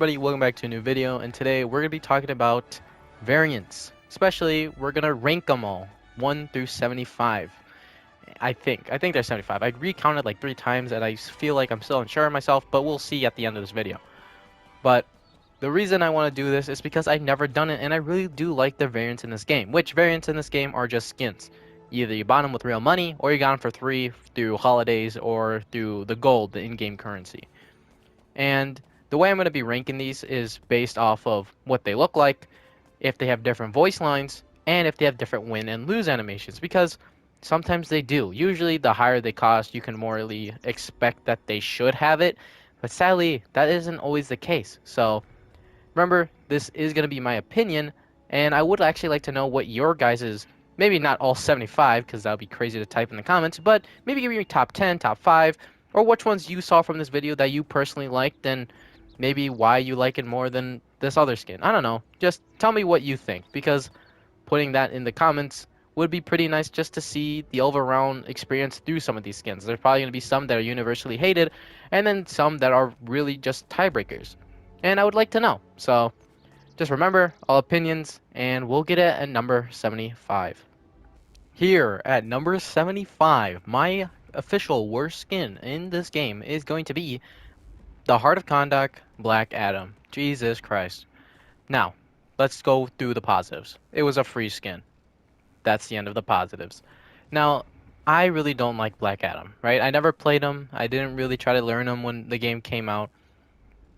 everybody, welcome back to a new video, and today we're going to be talking about variants. Especially, we're going to rank them all, 1 through 75. I think they're 75. I recounted like 3 times and I feel like I'm still unsure of myself, but we'll see at the end of this video. But the reason I want to do this is because I've never done it and I really do like the variants in this game, which variants in this game are just skins. Either you bought them with real money or you got them for 3 through holidays or through the gold, the in-game currency. And the way I'm going to be ranking these is based off of what they look like, if they have different voice lines, and if they have different win and lose animations, because sometimes they do. Usually the higher they cost, you can morally expect that they should have it, but sadly, that isn't always the case. So remember, this is going to be my opinion, and I would actually like to know what your guys's, maybe not all 75, because that would be crazy to type in the comments, but maybe give me your top 10, top 5, or which ones you saw from this video that you personally liked, and maybe why you like it more than this other skin. I don't know. Just tell me what you think, because putting that in the comments would be pretty nice just to see the all-around experience through some of these skins. There's probably going to be some that are universally hated, and then some that are really just tiebreakers. And I would like to know. So just remember, all opinions, and we'll get it at number 75. Here at number 75, my official worst skin in this game is going to be the Heart of Kondak Black Adam. Jesus Christ. Now, let's go through the positives. It was a free skin. That's the end of the positives. Now, I really don't like Black Adam, right? I never played him. I didn't really try to learn him when the game came out.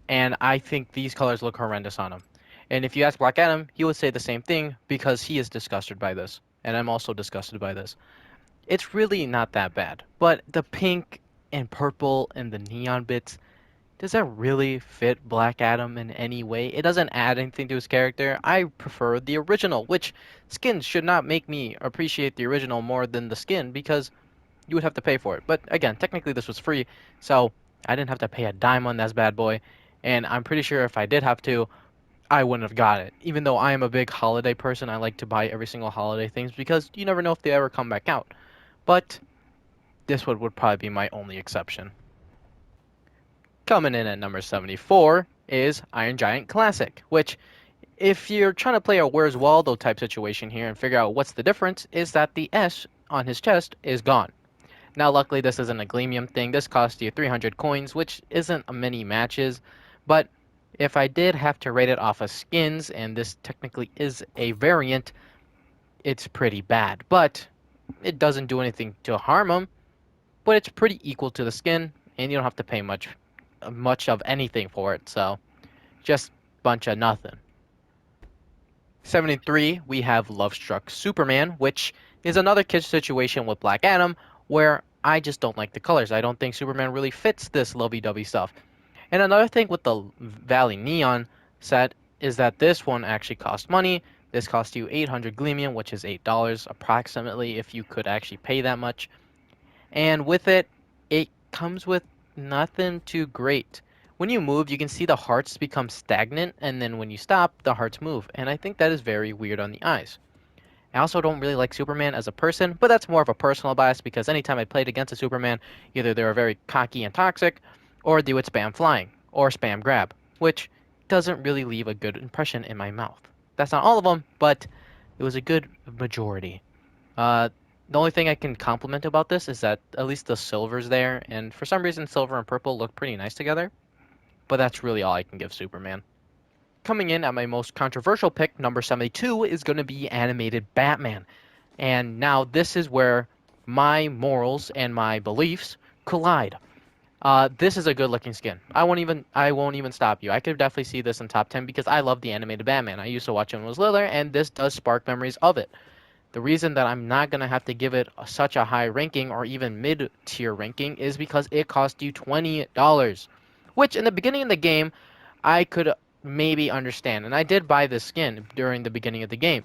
And I think these colors look horrendous on him. And if you ask Black Adam, he would say the same thing because he is disgusted by this. And I'm also disgusted by this. It's really not that bad. But the pink and purple and the neon bits, does that really fit Black Adam in any way? It doesn't add anything to his character. I prefer the original, which skins should not make me appreciate the original more than the skin because you would have to pay for it. But again, technically this was free, so I didn't have to pay a dime on this bad boy. And I'm pretty sure if I did have to, I wouldn't have got it. Even though I am a big holiday person, I like to buy every single holiday things because you never know if they ever come back out. But this one would probably be my only exception. Coming in at number 74 is Iron Giant Classic, which, if you're trying to play a Where's Waldo type situation here and figure out what's the difference, is that the S on his chest is gone. Now, luckily, this isn't a Gleamium thing. This costs you 300 coins, which isn't many matches, but if I did have to rate it off of skins, and this technically is a variant, it's pretty bad. But it doesn't do anything to harm him, but it's pretty equal to the skin, and you don't have to pay much of anything for it, so just bunch of nothing. 73, we have Lovestruck Superman, which is another kid situation with Black Adam, where I just don't like the colors. I don't think Superman really fits this lovey-dovey stuff. And another thing with the Valley Neon set is that this one actually costs money. This costs you 800 Gleamium, which is $8 approximately, if you could actually pay that much. And with it, it comes with nothing too great. When you move, you can see the hearts become stagnant, and then when you stop, the hearts move. And I think that is very weird on the eyes. I also don't really like Superman as a person, but that's more of a personal bias because anytime I played against a Superman, either they were very cocky and toxic, or they would spam flying, or spam grab, which doesn't really leave a good impression in my mouth. That's not all of them, but it was a good majority. The only thing I can compliment about this is that at least the silver's there, and for some reason silver and purple look pretty nice together, but that's really all I can give Superman. Coming in at my most controversial pick, number 72, is going to be Animated Batman. And now this is where my morals and my beliefs collide. This is a good looking skin. I won't even stop you. I could definitely see this in top 10 because I love the Animated Batman. I used to watch him when I was little, and this does spark memories of it. The reason that I'm not going to have to give it such a high ranking or even mid-tier ranking is because it cost you $20, which in the beginning of the game, I could maybe understand. And I did buy this skin during the beginning of the game.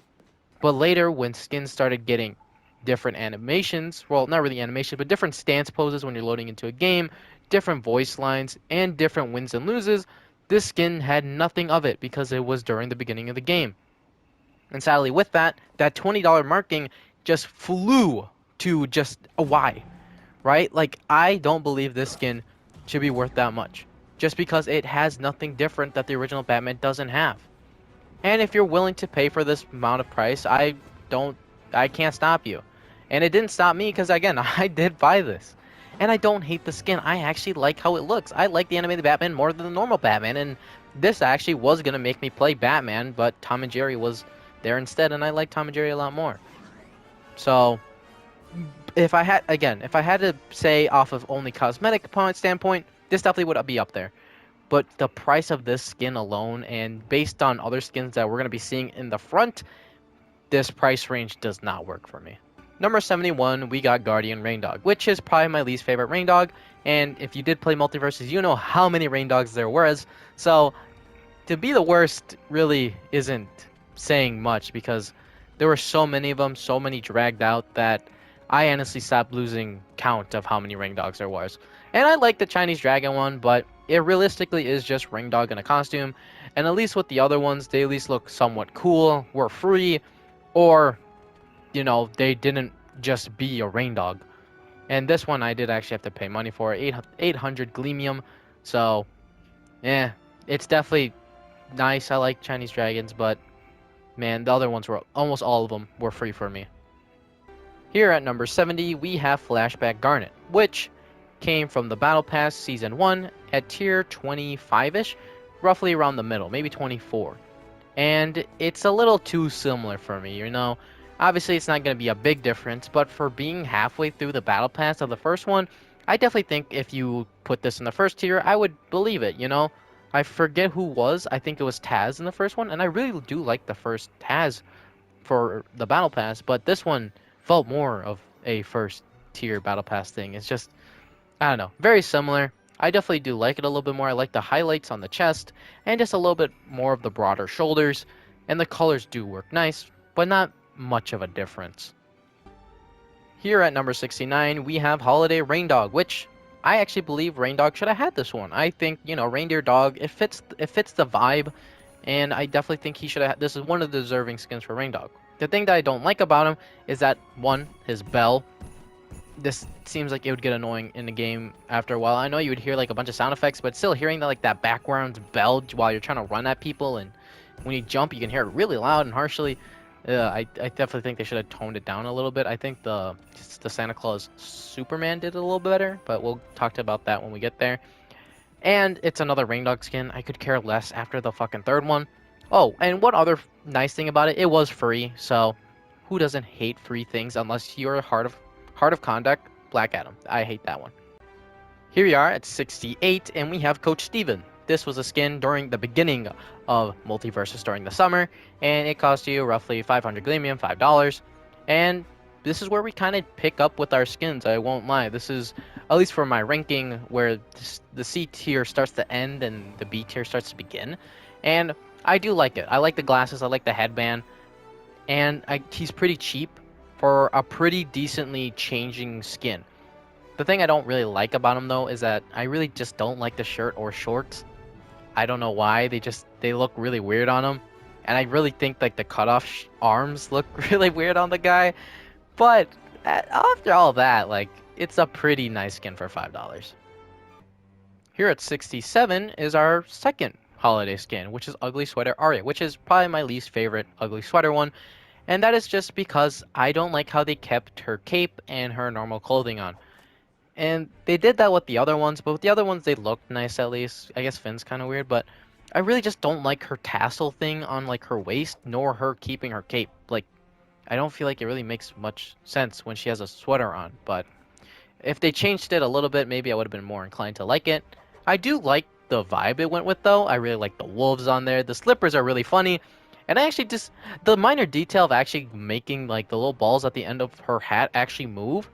But later, when skins started getting different animations, well, not really animations, but different stance poses when you're loading into a game, different voice lines, and different wins and loses, this skin had nothing of it because it was during the beginning of the game. And sadly, with that $20 marking just flew to just a Y, right? Like, I don't believe this skin should be worth that much. just because it has nothing different that the original Batman doesn't have. And if you're willing to pay for this amount of price, don't, I can't stop you. And it didn't stop me because again, I did buy this. And I don't hate the skin. I actually like how it looks. I like the animated Batman more than the normal Batman. And this actually was going to make me play Batman, but Tom and Jerry was there instead. And I like Tom and Jerry a lot more. So if I had, again, if I had to say off of only cosmetic component standpoint, this definitely would be up there. But the price of this skin alone, and based on other skins that we're going to be seeing in the front, this price range does not work for me. Number 71, we got Guardian Rain Dog, which is probably my least favorite Rain Dog. And if you did play Multiversus, you know how many Rain Dogs there was. So to be the worst really isn't saying much because there were so many of them, so many dragged out that I honestly stopped losing count of how many Rain Dogs there was. And I like the Chinese Dragon one, but it realistically is just Ring Dog in a costume. And at least with the other ones, they at least look somewhat cool, were free, or, you know, they didn't just be a Rain Dog. And this one I did actually have to pay money for, 800 Gleamium. So, yeah, it's definitely nice. I like Chinese Dragons, but man, the other ones were, almost all of them were free for me. Here at number 70, we have Flashback Garnet, which came from the Battle Pass Season 1 at tier 25-ish, roughly around the middle, maybe 24. And it's a little too similar for me, you know. Obviously, it's not going to be a big difference, but for being halfway through the Battle Pass of the first one, I definitely think if you put this in the first tier, I would believe it, you know. I forget who was. I think it was Taz in the first one, and I really do like the first Taz for the Battle Pass, but this one felt more of a first tier Battle Pass thing. It's just, I don't know, very similar. I definitely do like it a little bit more. I like the highlights on the chest and just a little bit more of the broader shoulders. And the colors do work nice, but not much of a difference. Here at number 69, we have Holiday Rain Dog, which I actually believe Rain Dog should have had this one. I think, you know, Reindeer Dog, it fits the vibe, and I definitely think he should have. This is one of the deserving skins for Rain Dog. The thing that I don't like about him is that, one, his bell. This seems like it would get annoying in the game after a while. I know you would hear like a bunch of sound effects, but still hearing that like that background bell while you're trying to run at people, and when you jump, you can hear it really loud and harshly. I definitely think they should have toned it down a little bit. I think the Santa Claus Superman did it a little better, but we'll talk about that when we get there. And it's another Rain Dog skin. I could care less after the fucking third one. Oh, and one other nice thing about it, it was free, so who doesn't hate free things unless you're a Heart of Conduct, Black Adam. I hate that one. Here we are at 68, and we have Coach Steven. This was a skin during the beginning of Multiversus during the summer, and it cost you roughly 500 Gleamium, $5. And this is where we kind of pick up with our skins, I won't lie. This is, at least for my ranking, where the C tier starts to end and the B tier starts to begin. And I do like it. I like the glasses, I like the headband, and he's pretty cheap for a pretty decently changing skin. The thing I don't really like about him though is that I really just don't like the shirt or shorts. I don't know why, they look really weird on him. And I really think like the cutoff arms look really weird on the guy. But after all that, like, it's a pretty nice skin for $5. Here at 67 is our second holiday skin, which is Ugly Sweater Arya, which is probably my least favorite Ugly Sweater one. And that is just because I don't like how they kept her cape and her normal clothing on. And they did that with the other ones, but with the other ones they looked nice at least. I guess Finn's kind of weird, but I really just don't like her tassel thing on like her waist, nor her keeping her cape. Like, I don't feel like it really makes much sense when she has a sweater on, but if they changed it a little bit, maybe I would have been more inclined to like it. I do like the vibe it went with though. I really like the wolves on there. The slippers are really funny. And I actually just, the minor detail of actually making like the little balls at the end of her hat actually move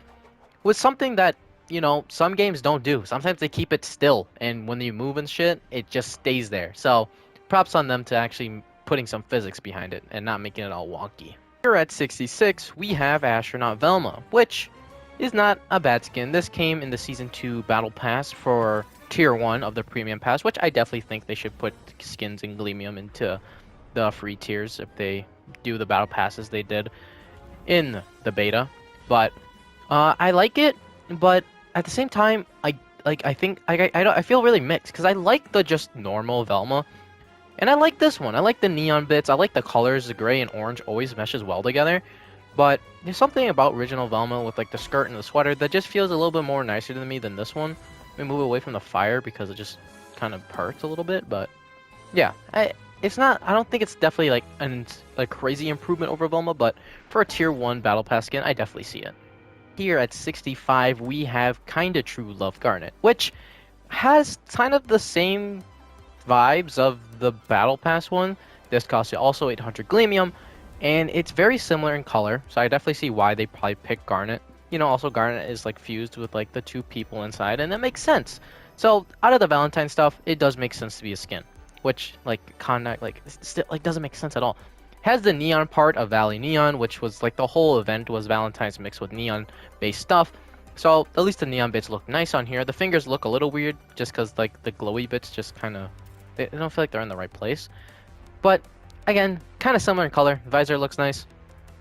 was something that, you know, some games don't do. Sometimes they keep it still, and when you move and shit, it just stays there. So props on them to actually putting some physics behind it and not making it all wonky. Here at 66, we have Astronaut Velma, which is not a bad skin. This came in the Season 2 Battle Pass for Tier 1 of the Premium Pass, which I definitely think they should put skins and Gleamium into the free tiers if they do the Battle Passes they did in the beta. But I like it, but at the same time, like I think I feel really mixed because I like the just normal Velma, and I like this one. I like the neon bits. I like the colors. The gray and orange always meshes well together. But there's something about original Velma with like the skirt and the sweater that just feels a little bit more nicer to me than this one. Let me move away from the fire because it just kind of hurts a little bit. But yeah, it's not. I don't think it's definitely like a crazy improvement over Velma, but for a tier 1 battle pass skin, I definitely see it. Here at 65, we have Kinda True Love Garnet, which has kind of the same vibes of the Battle Pass one. This costs you also 800 Gleamium, and it's very similar in color, so I definitely see why they probably picked Garnet. You know, also Garnet is like fused with like the 2 people inside, and that makes sense. So out of the Valentine stuff, it does make sense to be a skin, which like Connect like still like doesn't make sense at all. Has the neon part of Valley Neon, which was like the whole event was Valentine's mixed with neon based stuff. So at least the neon bits look nice on here. The fingers look a little weird just because like the glowy bits just kind of they don't feel like they're in the right place. But again, kind of similar in color. The visor looks nice,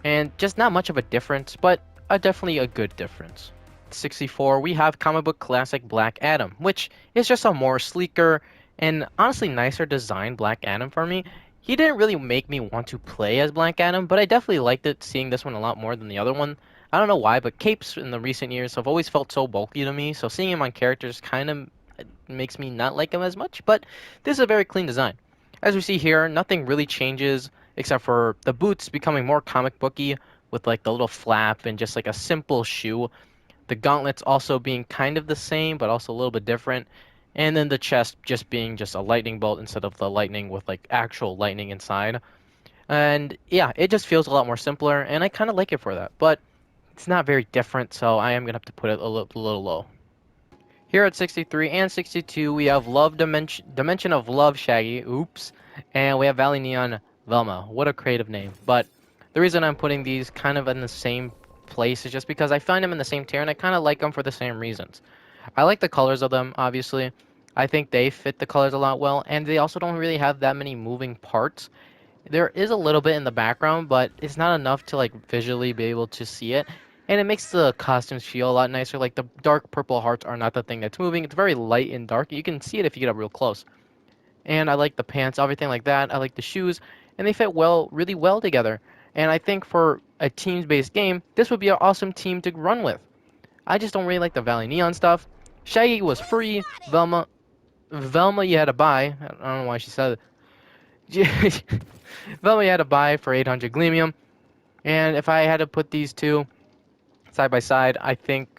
and just not much of a difference, but definitely a good difference. 64, we have comic book classic Black Adam, which is just a more sleeker and honestly nicer designed Black Adam for me. He didn't really make me want to play as Black Adam, but I definitely liked it seeing this one a lot more than the other one. I don't know why, but capes in the recent years have always felt so bulky to me, so seeing him on characters kind of makes me not like him as much, but this is a very clean design. As we see here, nothing really changes except for the boots becoming more comic booky with like the little flap and just like a simple shoe. The gauntlets also being kind of the same, but also a little bit different. And then the chest just being just a lightning bolt instead of the lightning with like actual lightning inside. And yeah, it just feels a lot more simpler, and I kind of like it for that. But it's not very different, so I am going to have to put it a little low. Here at 63 and 62, we have Love Dimension of Love Shaggy, oops, and we have Valley Neon Velma. What a creative name. But the reason I'm putting these kind of in the same place is just because I find them in the same tier, and I kind of like them for the same reasons. I like the colors of them, obviously. I think they fit the colors a lot well, and they also don't really have that many moving parts. There is a little bit in the background, but it's not enough to like visually be able to see it. And it makes the costumes feel a lot nicer. Like the dark purple hearts are not the thing that's moving. It's very light and dark. You can see it if you get up real close. And I like the pants, everything like that. I like the shoes, and they fit well, really well together. And I think for a teams-based game, this would be an awesome team to run with. I just don't really like the Valley Neon stuff. Shaggy was free. Velma, you had to buy. I don't know why she said it. Velma, you had to buy for 800 Gleamium. And if I had to put these two side by side, I think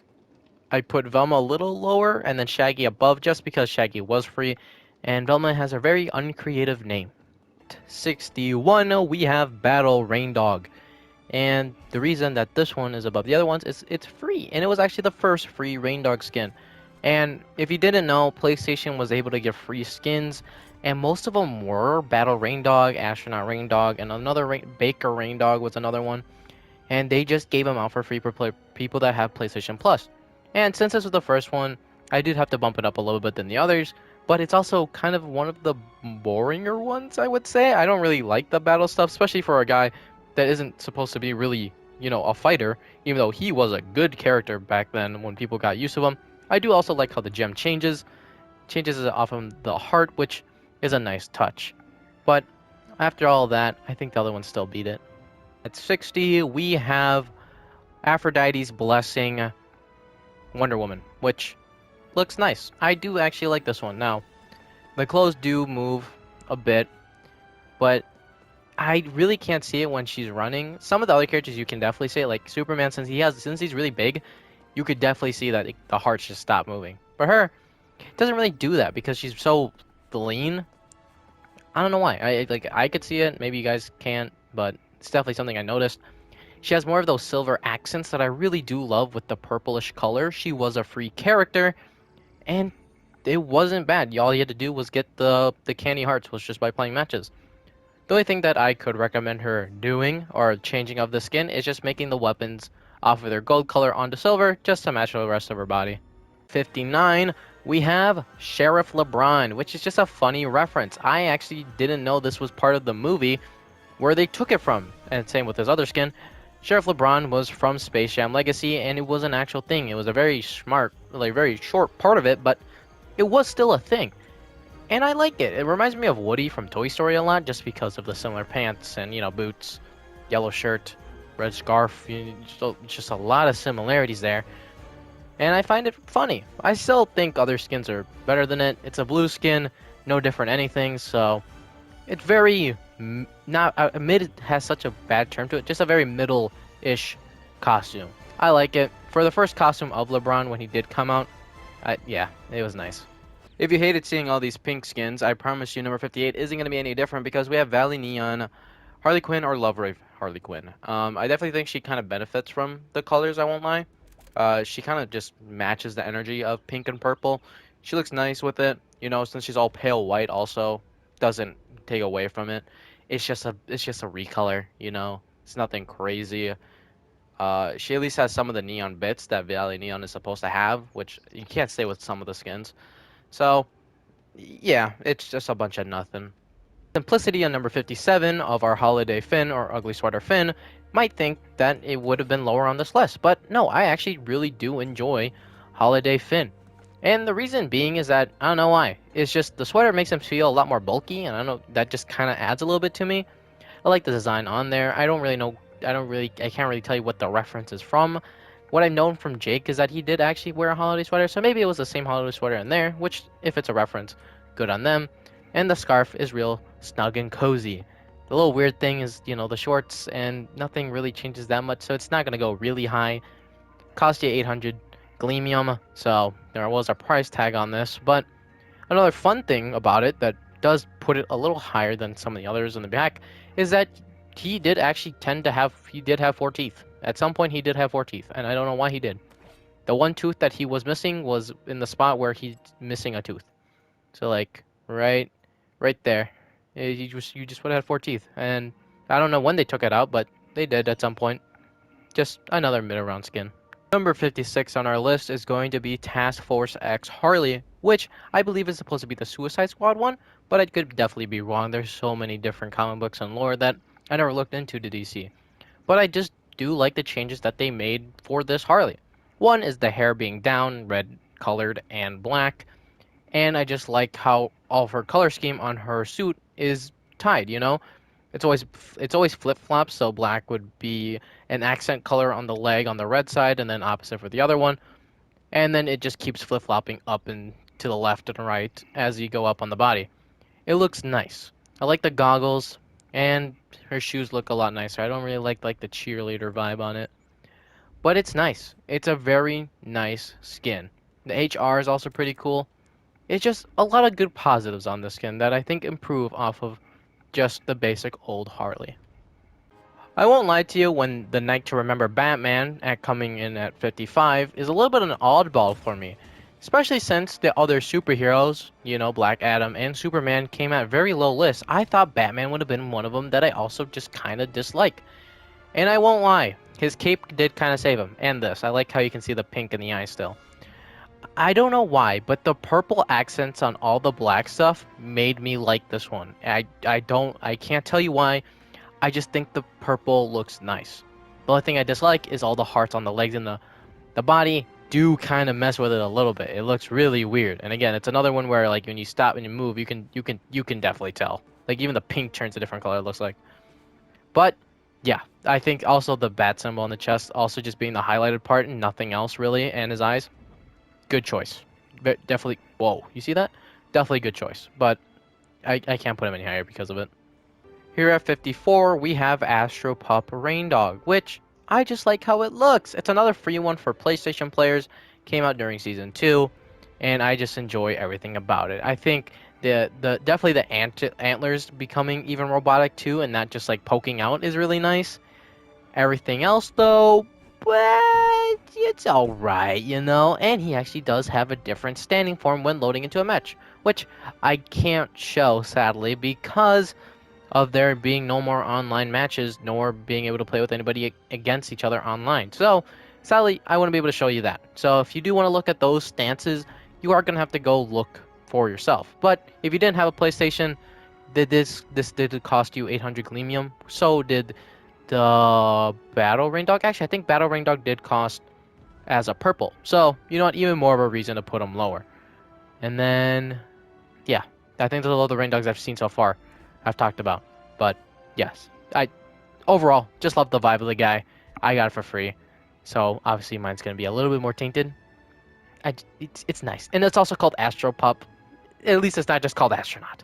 I put Velma a little lower and then Shaggy above just because Shaggy was free. And Velma has a very uncreative name. 61, we have Battle Rain Dog. And the reason that this one is above the other ones is it's free. And it was actually the first free Rain Dog skin. And if you didn't know, PlayStation was able to give free skins. And most of them were Battle Rain Dog, Astronaut Rain Dog, and another Baker Rain Dog was another one. And they just gave them out for free for people that have PlayStation Plus. And since this was the first one, I did have to bump it up a little bit than the others. But it's also kind of one of the boringer ones, I would say. I don't really like the battle stuff, especially for a guy that isn't supposed to be really, you know, a fighter, even though he was a good character back then when people got used to him. I do also like how the gem changes it off of the heart, which is a nice touch. But after all that, I think the other ones still beat it. At 60, we have Aphrodite's Blessing Wonder Woman, which looks nice. I do actually like this one. Now, the clothes do move a bit, but I really can't see it when she's running. Some of the other characters you can definitely see it, like Superman, since he's really big, you could definitely see that the hearts just stop moving. For her, it doesn't really do that because she's so lean. I don't know why. I could see it. Maybe you guys can't, but it's definitely something I noticed. She has more of those silver accents that I really do love with the purplish color. She was a free character, and it wasn't bad. All you had to do was get the candy hearts, was just by playing matches. The only thing that I could recommend her doing or changing of the skin is just making the weapons off of their gold color onto silver just to match the rest of her body. 59, we have Sheriff LeBron, which is just a funny reference. I actually didn't know this was part of the movie where they took it from, and same with his other skin. Sheriff LeBron was from Space Jam Legacy, and it was an actual thing. It was a very smart, like very short part of it, but it was still a thing. And I like it. It reminds me of Woody from Toy Story a lot, just because of the similar pants and boots, yellow shirt, red scarf. Just a lot of similarities there. And I find it funny. I still think other skins are better than it. It's a blue skin, no different anything. So it's very not mid has such a bad term to it. Just a very middle-ish costume. I like it for the first costume of LeBron when he did come out. Yeah, it was nice. If you hated seeing all these pink skins, I promise you number 58 isn't going to be any different because we have Valley Neon, Harley Quinn, or Loverave Harley Quinn. I definitely think she kind of benefits from the colors, I won't lie. She kind of just matches the energy of pink and purple. She looks nice with it, since she's all pale white also doesn't take away from it. It's just a recolor, It's nothing crazy. She at least has some of the neon bits that Valley Neon is supposed to have, which you can't say with some of the skins. So, yeah, it's just a bunch of nothing. Simplicity on number 57 of our Holiday Finn or Ugly Sweater Finn might think that it would have been lower on this list, but no, I actually really do enjoy Holiday Finn. And the reason being is that, I don't know why, it's just the sweater makes him feel a lot more bulky, and I don't know, that just kind of adds a little bit to me. I like the design on there. I can't really tell you what the reference is from. What I've known from Jake is that he did actually wear a holiday sweater, so maybe it was the same holiday sweater in there, which, if it's a reference, good on them. And the scarf is real snug and cozy. The little weird thing is, the shorts, and nothing really changes that much, so it's not going to go really high. Cost you 800 Gleamium, so there was a price tag on this, but another fun thing about it that does put it a little higher than some of the others in the back is that he did have 4 teeth. At some point he did have 4 teeth, and I don't know why he did. The one tooth that he was missing was in the spot where he's missing a tooth. So like right there. You just would have had 4 teeth, and I don't know when they took it out, but they did at some point. Just another mid-round skin. Number 56 on our list is going to be Task Force X Harley, which I believe is supposed to be the Suicide Squad one, but I could definitely be wrong. There's so many different comic books and lore that I never looked into to DC. But I just do like the changes that they made for this Harley. One is the hair being down, red colored, and black. And I just like how all of her color scheme on her suit is tied, It's always flip-flops, so black would be an accent color on the leg on the red side, and then opposite for the other one. And then it just keeps flip-flopping up and to the left and right as you go up on the body. It looks nice. I like the goggles, and her shoes look a lot nicer. I don't really like the cheerleader vibe on it. But it's nice. It's a very nice skin. The HR is also pretty cool. It's just a lot of good positives on this skin that I think improve off of just the basic old Harley. I won't lie to you, when the Night to Remember Batman coming in at 55 is a little bit of an oddball for me. Especially since the other superheroes, Black Adam and Superman came at very low lists. I thought Batman would have been one of them that I also just kind of dislike. And I won't lie, his cape did kind of save him. And this, I like how you can see the pink in the eye still. I don't know why, but the purple accents on all the black stuff made me like this one. I can't tell you why. I just think the purple looks nice. The only thing I dislike is all the hearts on the legs and the body do kind of mess with it a little bit. It looks really weird. And again, it's another one where like when you stop and you move, you can definitely tell. Like even the pink turns a different color, it looks like. But yeah, I think also the bat symbol on the chest also just being the highlighted part and nothing else really, and his eyes. Good choice. Definitely. Whoa, you see that? Definitely good choice. But I can't put him any higher because of it. Here at 54, we have Astro Pup Rain Dog, which I just like how it looks. It's another free one for PlayStation players. Came out during Season 2, and I just enjoy everything about it. I think definitely the antlers becoming even robotic too, and not just like poking out is really nice. Everything else though, but it's alright, and he actually does have a different standing form when loading into a match, which I can't show sadly because of there being no more online matches nor being able to play with anybody against each other online. So sadly I wouldn't be able to show you that. So if you do want to look at those stances, you are going to have to go look for yourself. But if you didn't have a PlayStation, this did cost you 800 Gleamium. So did the Battle Rain Dog. Actually, I think Battle Rain Dog did cost as a purple. So, you know what? Even more of a reason to put him lower. And then, yeah, I think those are all the Rain Dogs I've seen so far. I've talked about. But, yes. Overall, just love the vibe of the guy. I got it for free. So, obviously, mine's going to be a little bit more tainted. It's nice. And it's also called Astro Pup. At least it's not just called Astronaut.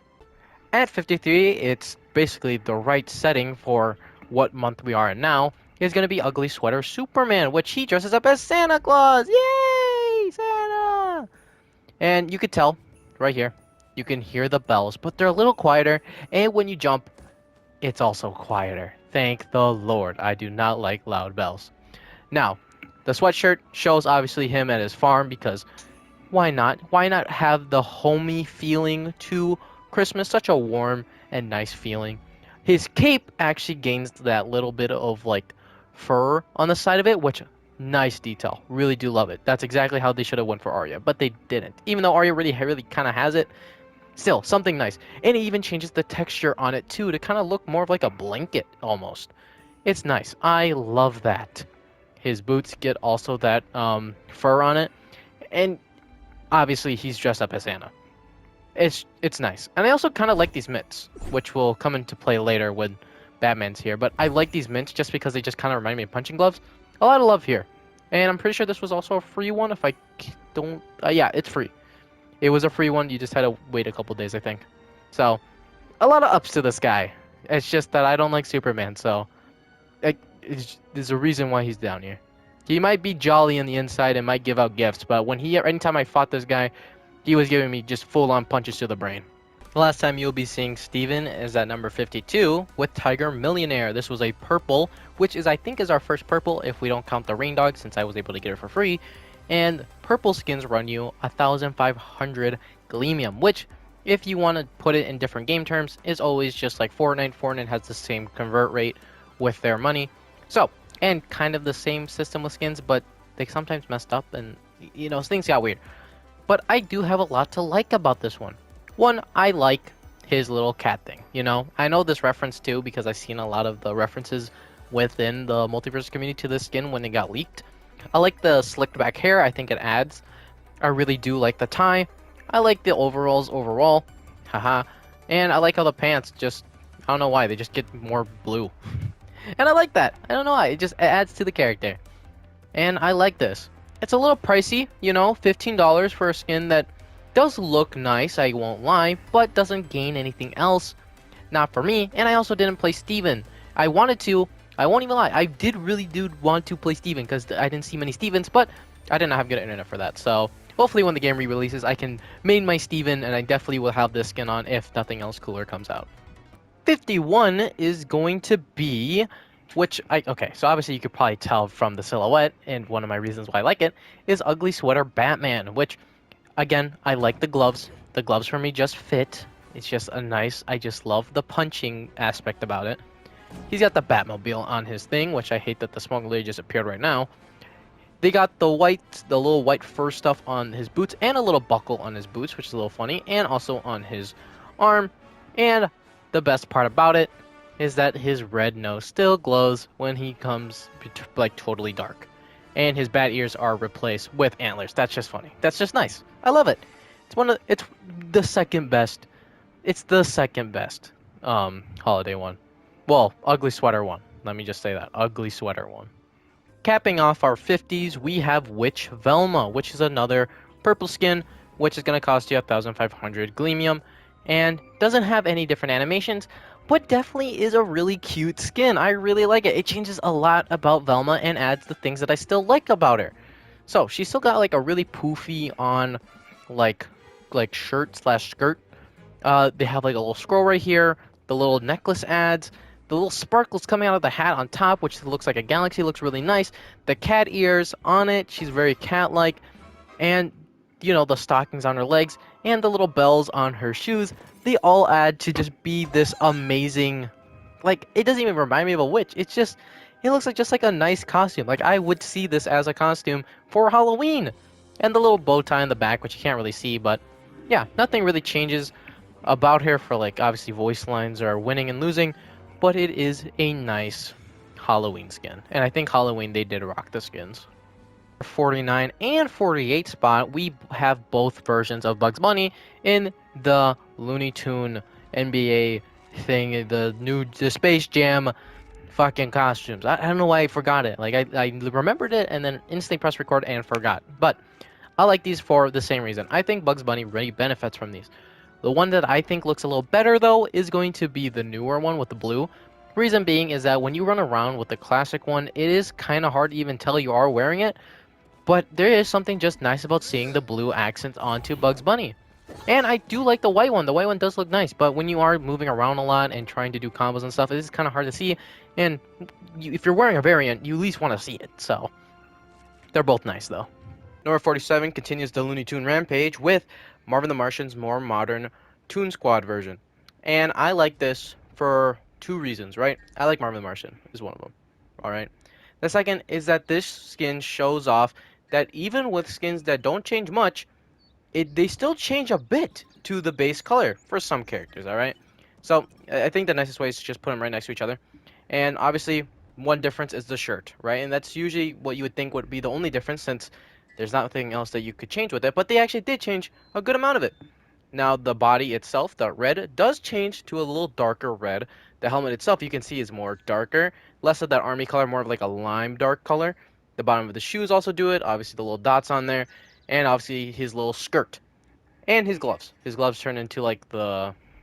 At 53, it's basically the right setting for what month we are in now. Is going to be Ugly Sweater Superman, which he dresses up as Santa Claus. Yay, Santa! And you could tell right here, you can hear the bells, but they're a little quieter. And when you jump, it's also quieter. Thank the Lord. I do not like loud bells. Now, the sweatshirt shows obviously him at his farm because why not? Why not have the homey feeling to Christmas? Such a warm and nice feeling. His cape actually gains that little bit of like fur on the side of it, which nice detail. Really do love it. That's exactly how they should have went for Arya, but they didn't. Even though Arya really kind of has it, still something nice. And it even changes the texture on it too to kind of look more of like a blanket almost. It's nice. I love that. His boots get also that fur on it, and obviously he's dressed up as Santa. It's nice. And I also kind of like these mitts, which will come into play later when Batman's here. But I like these mitts just because they just kind of remind me of punching gloves. A lot of love here. And I'm pretty sure this was also a free one if I don't... yeah, it's free. It was a free one. You just had to wait a couple days, I think. So, a lot of ups to this guy. It's just that I don't like Superman, so... there's a reason why he's down here. He might be jolly on the inside and might give out gifts, but anytime I fought this guy, he was giving me just full-on punches to the brain. The last time you'll be seeing Steven is at number 52 with Tiger Millionaire. This was a purple, which I think is our first purple if we don't count the Rain Dog since I was able to get it for free. And purple skins run you 1,500 Gleamium, which if you want to put it in different game terms is always just like Fortnite. Fortnite has the same convert rate with their money. So, and kind of the same system with skins, but they sometimes messed up and, you know, things got weird. But I do have a lot to like about this one. One, I like his little cat thing, you know? I know this reference too because I've seen a lot of the references within the Multiversus community to this skin when it got leaked. I like the slicked back hair. I think it adds. I really do like the tie. I like the overalls overall. Haha. And I like how the pants just, I don't know why, they just get more blue. And I like that. I don't know why. It adds to the character. And I like this. It's a little pricey, you know, $15 for a skin that does look nice, I won't lie, but doesn't gain anything else. Not for me. And I also didn't play Steven. I wanted to. I won't even lie. I really did want to play Steven because I didn't see many Stevens, but I didn't have good internet for that. So hopefully when the game re-releases, I can main my Steven, and I definitely will have this skin on if nothing else cooler comes out. 51 is going to be, okay, so obviously you could probably tell from the silhouette, and one of my reasons why I like it is Ugly Sweater Batman, which, again, I like the gloves. The gloves for me just fit. It's just I just love the punching aspect about it. He's got the Batmobile on his thing, which I hate that the smoke lady just appeared right now. They got the little white fur stuff on his boots, and a little buckle on his boots, which is a little funny, and also on his arm, and the best part about it is that his red nose still glows when he comes like totally dark. And his bat ears are replaced with antlers. That's just funny. That's just nice. I love it. It's the second best. It's the second best holiday one. Well, Ugly Sweater one. Let me just say that. Ugly Sweater one. Capping off our 50s, we have Witch Velma, which is another purple skin, which is going to cost you 1,500 Gleamium. And doesn't have any different animations, but definitely is a really cute skin. I really like it. It changes a lot about Velma and adds the things that I still like about her. So she's still got like a really poofy on like shirt slash skirt. They have like a little scroll right here. The little necklace adds. The little sparkles coming out of the hat on top, which looks like a galaxy, looks really nice. The cat ears on it. She's very cat-like. And, you know, the stockings on her legs and the little bells on her shoes, they all add to just be this amazing, like, it doesn't even remind me of a witch. It looks like just like a nice costume. Like, I would see this as a costume for Halloween. And the little bow tie in the back, which you can't really see, but yeah, nothing really changes about her for, like, obviously voice lines or winning and losing, but it is a nice Halloween skin. And I think Halloween they did rock the skins. 49 and 48 spot, we have both versions of Bugs Bunny in the Looney Tune NBA thing, the Space Jam fucking costumes. I don't know why I forgot it. Like I remembered it and then instantly pressed record and forgot. But I like these for the same reason. I think Bugs Bunny really benefits from these. The one that I think looks a little better though is going to be the newer one with the blue. Reason being is that when you run around with the classic one, it is kind of hard to even tell you are wearing it. But there is something just nice about seeing the blue accents onto Bugs Bunny. And I do like the white one. The white one does look nice, but when you are moving around a lot and trying to do combos and stuff, it is kind of hard to see. And if you're wearing a variant, you at least want to see it. So they're both nice though. Number 47 continues the Looney Tune Rampage with Marvin the Martian's more modern Toon Squad version. And I like this for two reasons, right? I like Marvin the Martian is one of them. All right. The second is that this skin shows off that even with skins that don't change much, they still change a bit to the base color for some characters, all right? So I think the nicest way is to just put them right next to each other. And obviously, one difference is the shirt, right? And that's usually what you would think would be the only difference since there's nothing else that you could change with it. But they actually did change a good amount of it. Now, the body itself, the red, does change to a little darker red. The helmet itself, you can see, is more darker. Less of that army color, more of like a lime dark color. The bottom of the shoes also do it. Obviously, the little dots on there. And obviously, his little skirt. And his gloves. His gloves turn into like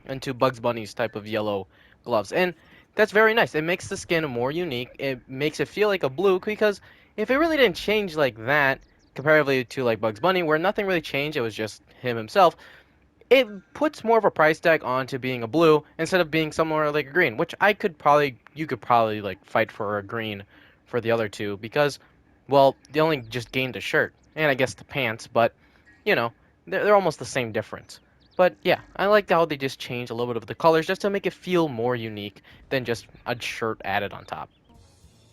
into Bugs Bunny's type of yellow gloves. And that's very nice. It makes the skin more unique. It makes it feel like a blue because if it really didn't change like that, comparatively to like Bugs Bunny, where nothing really changed, it was just him himself, it puts more of a price tag onto being a blue instead of being somewhere like a green, which you could probably like fight for a green for the other two because, well, they only just gained a shirt and I guess the pants, but you know, they're almost the same difference. But yeah, I like how they just change a little bit of the colors just to make it feel more unique than just a shirt added on top.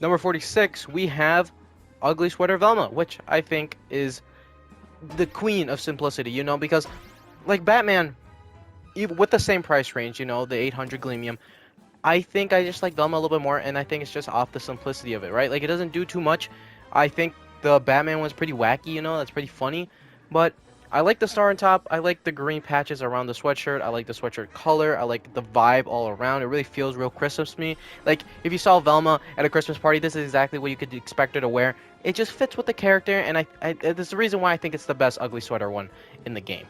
Number 46, we have Ugly Sweater Velma, which I think is the queen of simplicity, because like Batman, even with the same price range, the 800 Gleamium, I think I just like Velma a little bit more, and I think it's just off the simplicity of it, right? Like, it doesn't do too much. I think the Batman one's pretty wacky, that's pretty funny, but I like the star on top. I like the green patches around the sweatshirt. I like the sweatshirt color. I like the vibe all around. It really feels real Christmas to me. Like, if you saw Velma at a Christmas party, this is exactly what you could expect her to wear. It just fits with the character, and that's the reason why I think it's the best ugly sweater one in the game.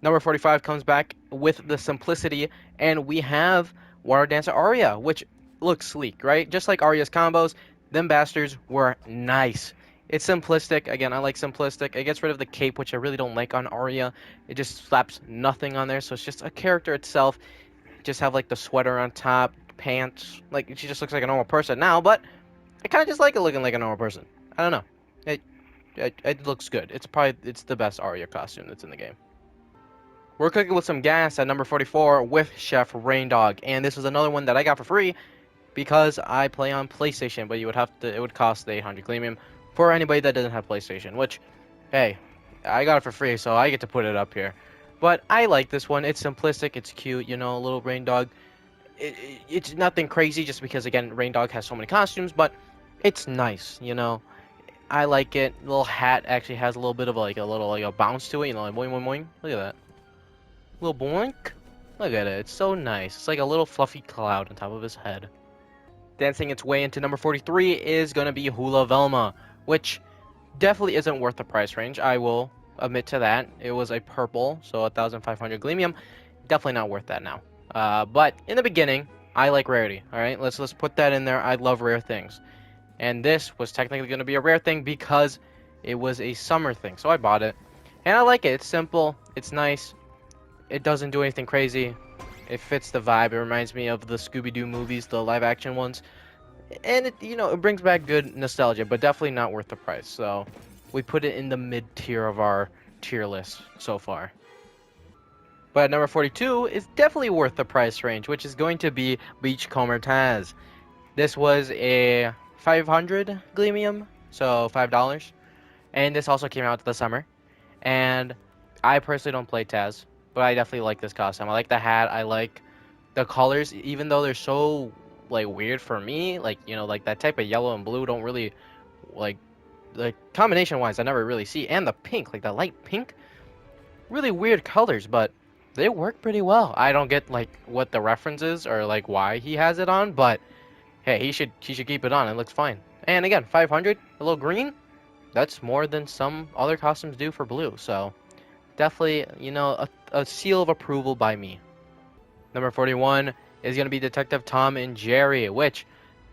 Number 45 comes back with the simplicity, and we have Water Dancer Arya, which looks sleek, right? Just like Arya's combos, them bastards were nice. It's simplistic. Again, I like simplistic. It gets rid of the cape, which I really don't like on Arya. It just slaps nothing on there, so it's just a character itself. Just have like the sweater on top, pants. Like, she just looks like a normal person now, but I kind of just like it looking like a normal person. I don't know. It looks good. It's the best Arya costume that's in the game. We're cooking with some gas at number 44 with Chef Raindog, and this is another one that I got for free because I play on PlayStation, but it would cost the 800 Gleamium for anybody that doesn't have PlayStation, which, hey, I got it for free, so I get to put it up here. But I like this one. It's simplistic, it's cute, a little Raindog. It's nothing crazy just because, again, Raindog has so many costumes, but it's nice, I like it. The little hat actually has a little bit of like a bounce to it, like boing boing boing. Look at that. Little boink. Look at it. It's so nice. It's like a little fluffy cloud on top of his head. Dancing its way into number 43 is going to be Hula Velma, which definitely isn't worth the price range. I will admit to that. It was a purple, so 1,500 Gleamium. Definitely not worth that now. But in the beginning, I like rarity. All right, let's put that in there. I love rare things, and this was technically going to be a rare thing because it was a summer thing, so I bought it, and I like it. It's simple. It's nice. It doesn't do anything crazy. It fits the vibe. It reminds me of the Scooby-Doo movies, the live-action ones. And it brings back good nostalgia, but definitely not worth the price. So we put it in the mid-tier of our tier list so far. But at number 42 is definitely worth the price range, which is going to be Beachcomber Taz. This was a 500 Gleamium, so $5. And this also came out this summer. And I personally don't play Taz, but I definitely like this costume. I like the hat. I like the colors, even though they're so like weird for me. Like, you know, like that type of yellow and blue don't really like combination wise I never really see. And the pink, like the light pink, really weird colors, but they work pretty well. I don't get like what the reference is or like why he has it on, but hey, he should keep it on. It looks fine. And again, 500, a little green. That's more than some other costumes do for blue. So definitely, you know, a seal of approval by me. Number 41 is going to be Detective Tom and Jerry, which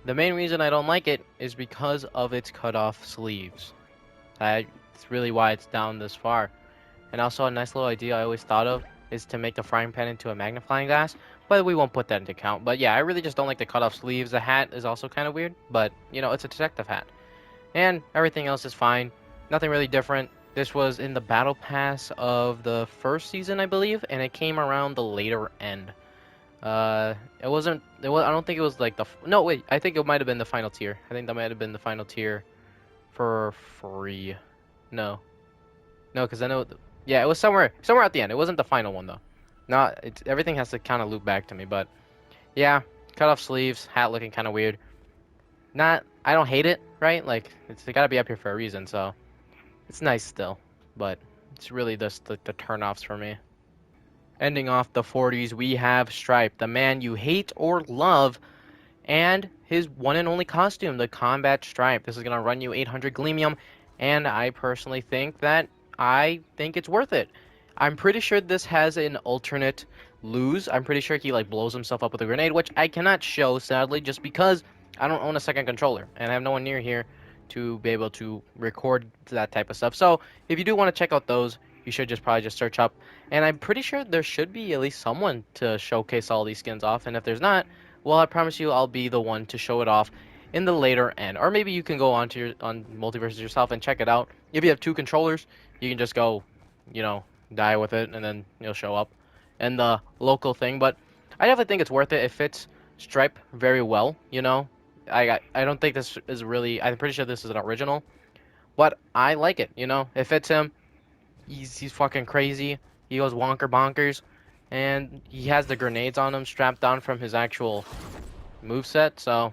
the main reason I don't like it is because of its cut off sleeves. That's really why it's down this far. And also a nice little idea I always thought of is to make the frying pan into a magnifying glass, but we won't put that into account. But yeah, I really just don't like the cut off sleeves. The hat is also kind of weird, but you know, it's a detective hat. And everything else is fine. Nothing really different. This was in the battle pass of the first season, I believe, and it came around the later end. It wasn't. It was. I don't think it was like the. No, wait. I think it might have been the final tier. I think that might have been the final tier for free. No, no, because I know. Yeah, it was somewhere at the end. It wasn't the final one though. Not. It's everything has to kind of loop back to me, but yeah, cut off sleeves, hat looking kind of weird. Not. I don't hate it, right? Like it's got to be up here for a reason, so it's nice still, but it's really just the turnoffs for me. Ending off the 40s, we have Stripe, the man you hate or love, and his one and only costume, the Combat Stripe. This is going to run you 800 Gleamium, and I personally think it's worth it. I'm pretty sure this has an alternate lose. I'm pretty sure he like blows himself up with a grenade, which I cannot show sadly just because I don't own a second controller and I have no one near here to be able to record that type of stuff. So if you do want to check out those, you should just probably just search up. And I'm pretty sure there should be at least someone to showcase all these skins off. And if there's not, well, I promise you I'll be the one to show it off in the later end. Or maybe you can go on Multiversus yourself and check it out. If you have two controllers, you can just go, you know, die with it and then it'll show up in the local thing. But I definitely think it's worth it. It fits Stripe very well, you know. I don't think this is really. I'm pretty sure this is an original, but I like it. You know, it fits him. He's fucking crazy. He goes wonker bonkers, and he has the grenades on him strapped down from his actual moveset. So,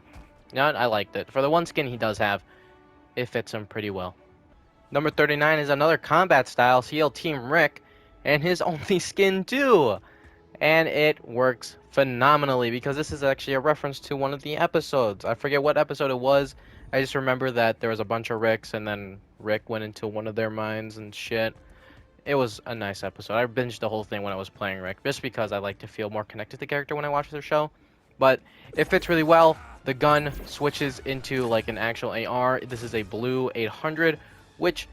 yeah, I liked it. For the one skin he does have, it fits him pretty well. Number 39 is another combat style CL Team Rick, and his only skin too. And it works phenomenally because this is actually a reference to one of the episodes. I forget what episode it was. I just remember that there was a bunch of Ricks and then Rick went into one of their mines and shit. It was a nice episode. I binged the whole thing when I was playing Rick just because I like to feel more connected to the character when I watch their show. But it fits really well. The gun switches into like an actual AR. This is a blue 800, which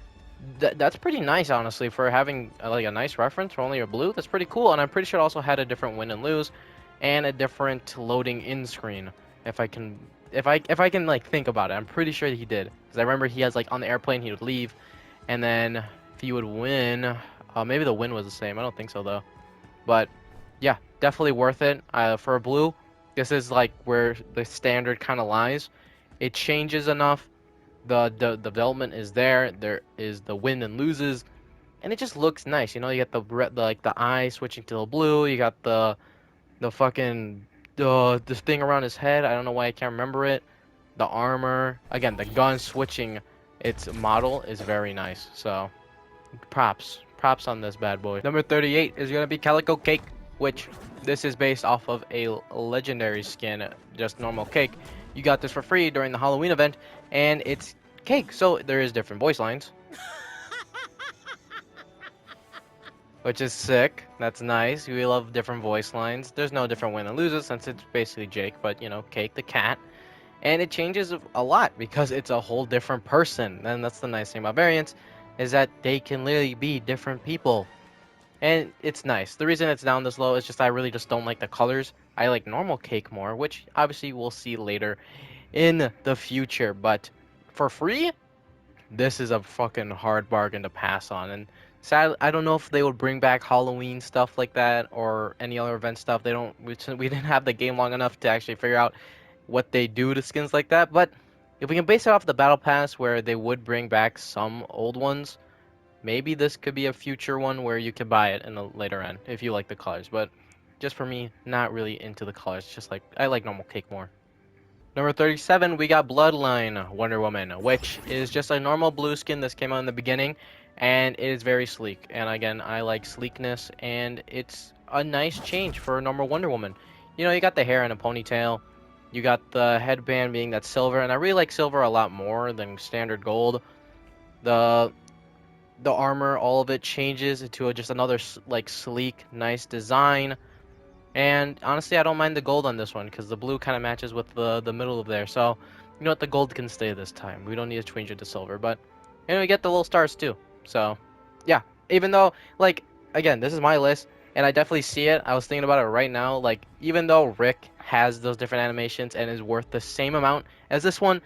that's pretty nice, honestly, for having like a nice reference for only a blue. That's pretty cool, and I'm pretty sure it also had a different win and lose, and a different loading in screen. If I can like think about it, I'm pretty sure he did, because I remember he has like on the airplane he would leave, and then if he would win, maybe the win was the same. I don't think so though, but yeah, definitely worth it. For a blue, this is like where the standard kind of lies. It changes enough the development is there. There is the win and loses, and it just looks nice. You know, you got the eye switching to the blue. You got the fucking this thing around his head. I don't know why I can't remember it. The armor again. The gun switching its model is very nice. So props on this bad boy. Number 38 is gonna be Calico Cake, which this is based off of a legendary skin, just normal Cake. You got this for free during the Halloween event, and it's Cake, so there is different voice lines. Which is sick. That's nice. We love different voice lines. There's no different win and loses since it's basically Jake, but you know, Cake the cat. And it changes a lot because it's a whole different person. And that's the nice thing about variants, is that they can literally be different people. And it's nice. The reason it's down this low is just I really just don't like the colors. I like normal Cake more, which obviously we'll see later in the future. But for free, this is a fucking hard bargain to pass on. And sadly, I don't know if they would bring back Halloween stuff like that or any other event stuff. They don't. We didn't have the game long enough to actually figure out what they do to skins like that. But if we can base it off the battle pass, where they would bring back some old ones, maybe this could be a future one where you could buy it in the later end if you like the colors. But just for me, not really into the colors. Just like I like normal Cake more. Number 37, we got Bloodline Wonder Woman, which is just a normal blue skin. This came out in the beginning, and it is very sleek. And again, I like sleekness, and it's a nice change for a normal Wonder Woman. You know, you got the hair and a ponytail, you got the headband being that silver, and I really like silver a lot more than standard gold. The the armor, all of it changes into just another like sleek, nice design. And honestly, I don't mind the gold on this one because the blue kind of matches with the middle of there. So, you know what, the gold can stay this time. We don't need to change it to silver. But, you know, we get the little stars too. So, yeah. Even though, like, again, this is my list, and I definitely see it. I was thinking about it right now. Like, even though Rick has those different animations and is worth the same amount as this one,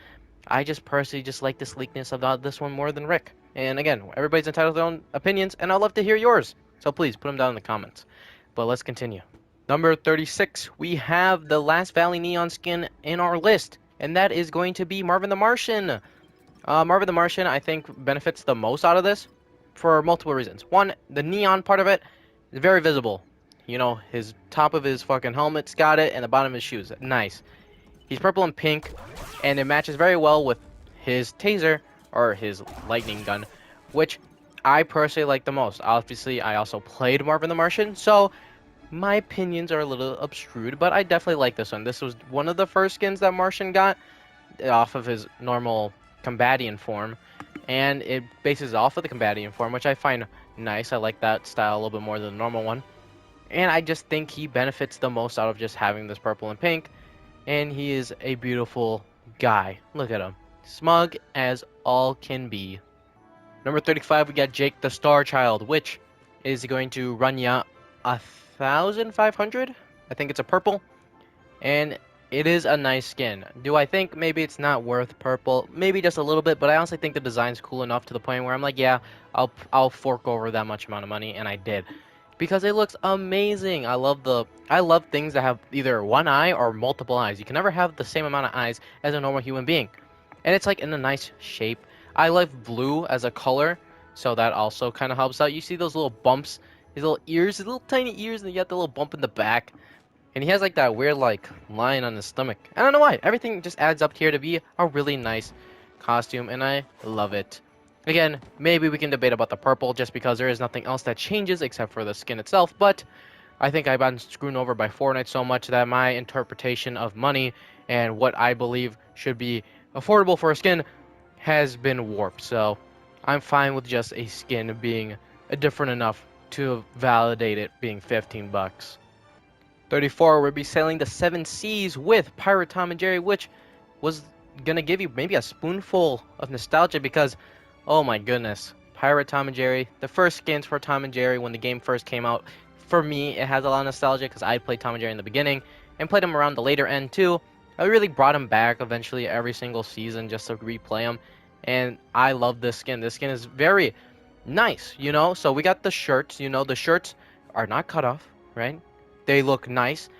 I just personally just like the sleekness of this one more than Rick. And again, everybody's entitled to their own opinions, and I'd love to hear yours. So please put them down in the comments. But let's continue. Number 36, we have the Last Valley Neon skin in our list, and that is going to be Marvin the Martian. Marvin the Martian, I think, benefits the most out of this for multiple reasons. One, the neon part of it is very visible. You know, his top of his fucking helmet's got it, and the bottom of his shoes. Nice. He's purple and pink, and it matches very well with his taser, or his lightning gun, which I personally like the most. Obviously, I also played Marvin the Martian, so my opinions are a little obscured, but I definitely like this one. This was one of the first skins that Martian got off of his normal Combatian form, and it bases off of the Combatian form, which I find nice. I like that style a little bit more than the normal one, and I just think he benefits the most out of just having this purple and pink, and he is a beautiful guy. Look at him. Smug as all can be. Number 35, we got Jake the Star Child, which is going to run ya 1,500. I think it's a purple, and it is a nice skin. Do I think maybe it's not worth purple? Maybe just a little bit, but I honestly think the design's cool enough to the point where I'm like, yeah, I'll fork over that much amount of money, and I did. Because it looks amazing. I love things that have either one eye or multiple eyes. You can never have the same amount of eyes as a normal human being. And it's like in a nice shape. I like blue as a color, so that also kind of helps out. You see those little bumps, his little ears, his little tiny ears, and you got the little bump in the back. And he has like that weird like line on his stomach. I don't know why. Everything just adds up here to be a really nice costume, and I love it. Again, maybe we can debate about the purple just because there is nothing else that changes except for the skin itself, but I think I've been screwed over by Fortnite so much that my interpretation of money and what I believe should be affordable for a skin has been warped. So I'm fine with just a skin being different enough to validate it being 15 bucks. 34, we'll be selling the 7 Seas with Pirate Tom and Jerry, which was gonna give you maybe a spoonful of nostalgia because, oh my goodness, Pirate Tom and Jerry, the first skins for Tom and Jerry when the game first came out, for me, it has a lot of nostalgia because I played Tom and Jerry in the beginning and played them around the later end too. I really brought them back eventually every single season just to replay them, and I love this skin. This skin is very nice, you know. So we got the shirts, you know, the shirts are not cut off, right? They look nice.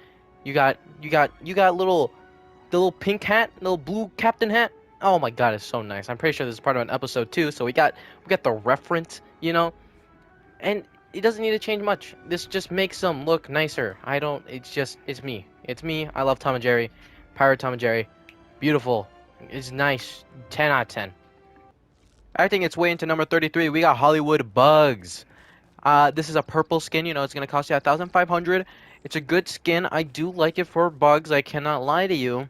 You got little the little pink hat, little blue captain hat. Oh my god, it's so nice. I'm pretty sure this is part of an episode too. So we got the reference, you know, and it doesn't need to change much. This just makes them look nicer. It's me. It's me. I love Tom and Jerry. Pirate Tom and Jerry. Beautiful. It's nice. 10 out of 10. Acting its way into number 33, we got Hollywood Bugs. This is a purple skin. You know, it's going to cost you 1,500. It's a good skin. I do like it for bugs. I cannot lie to you.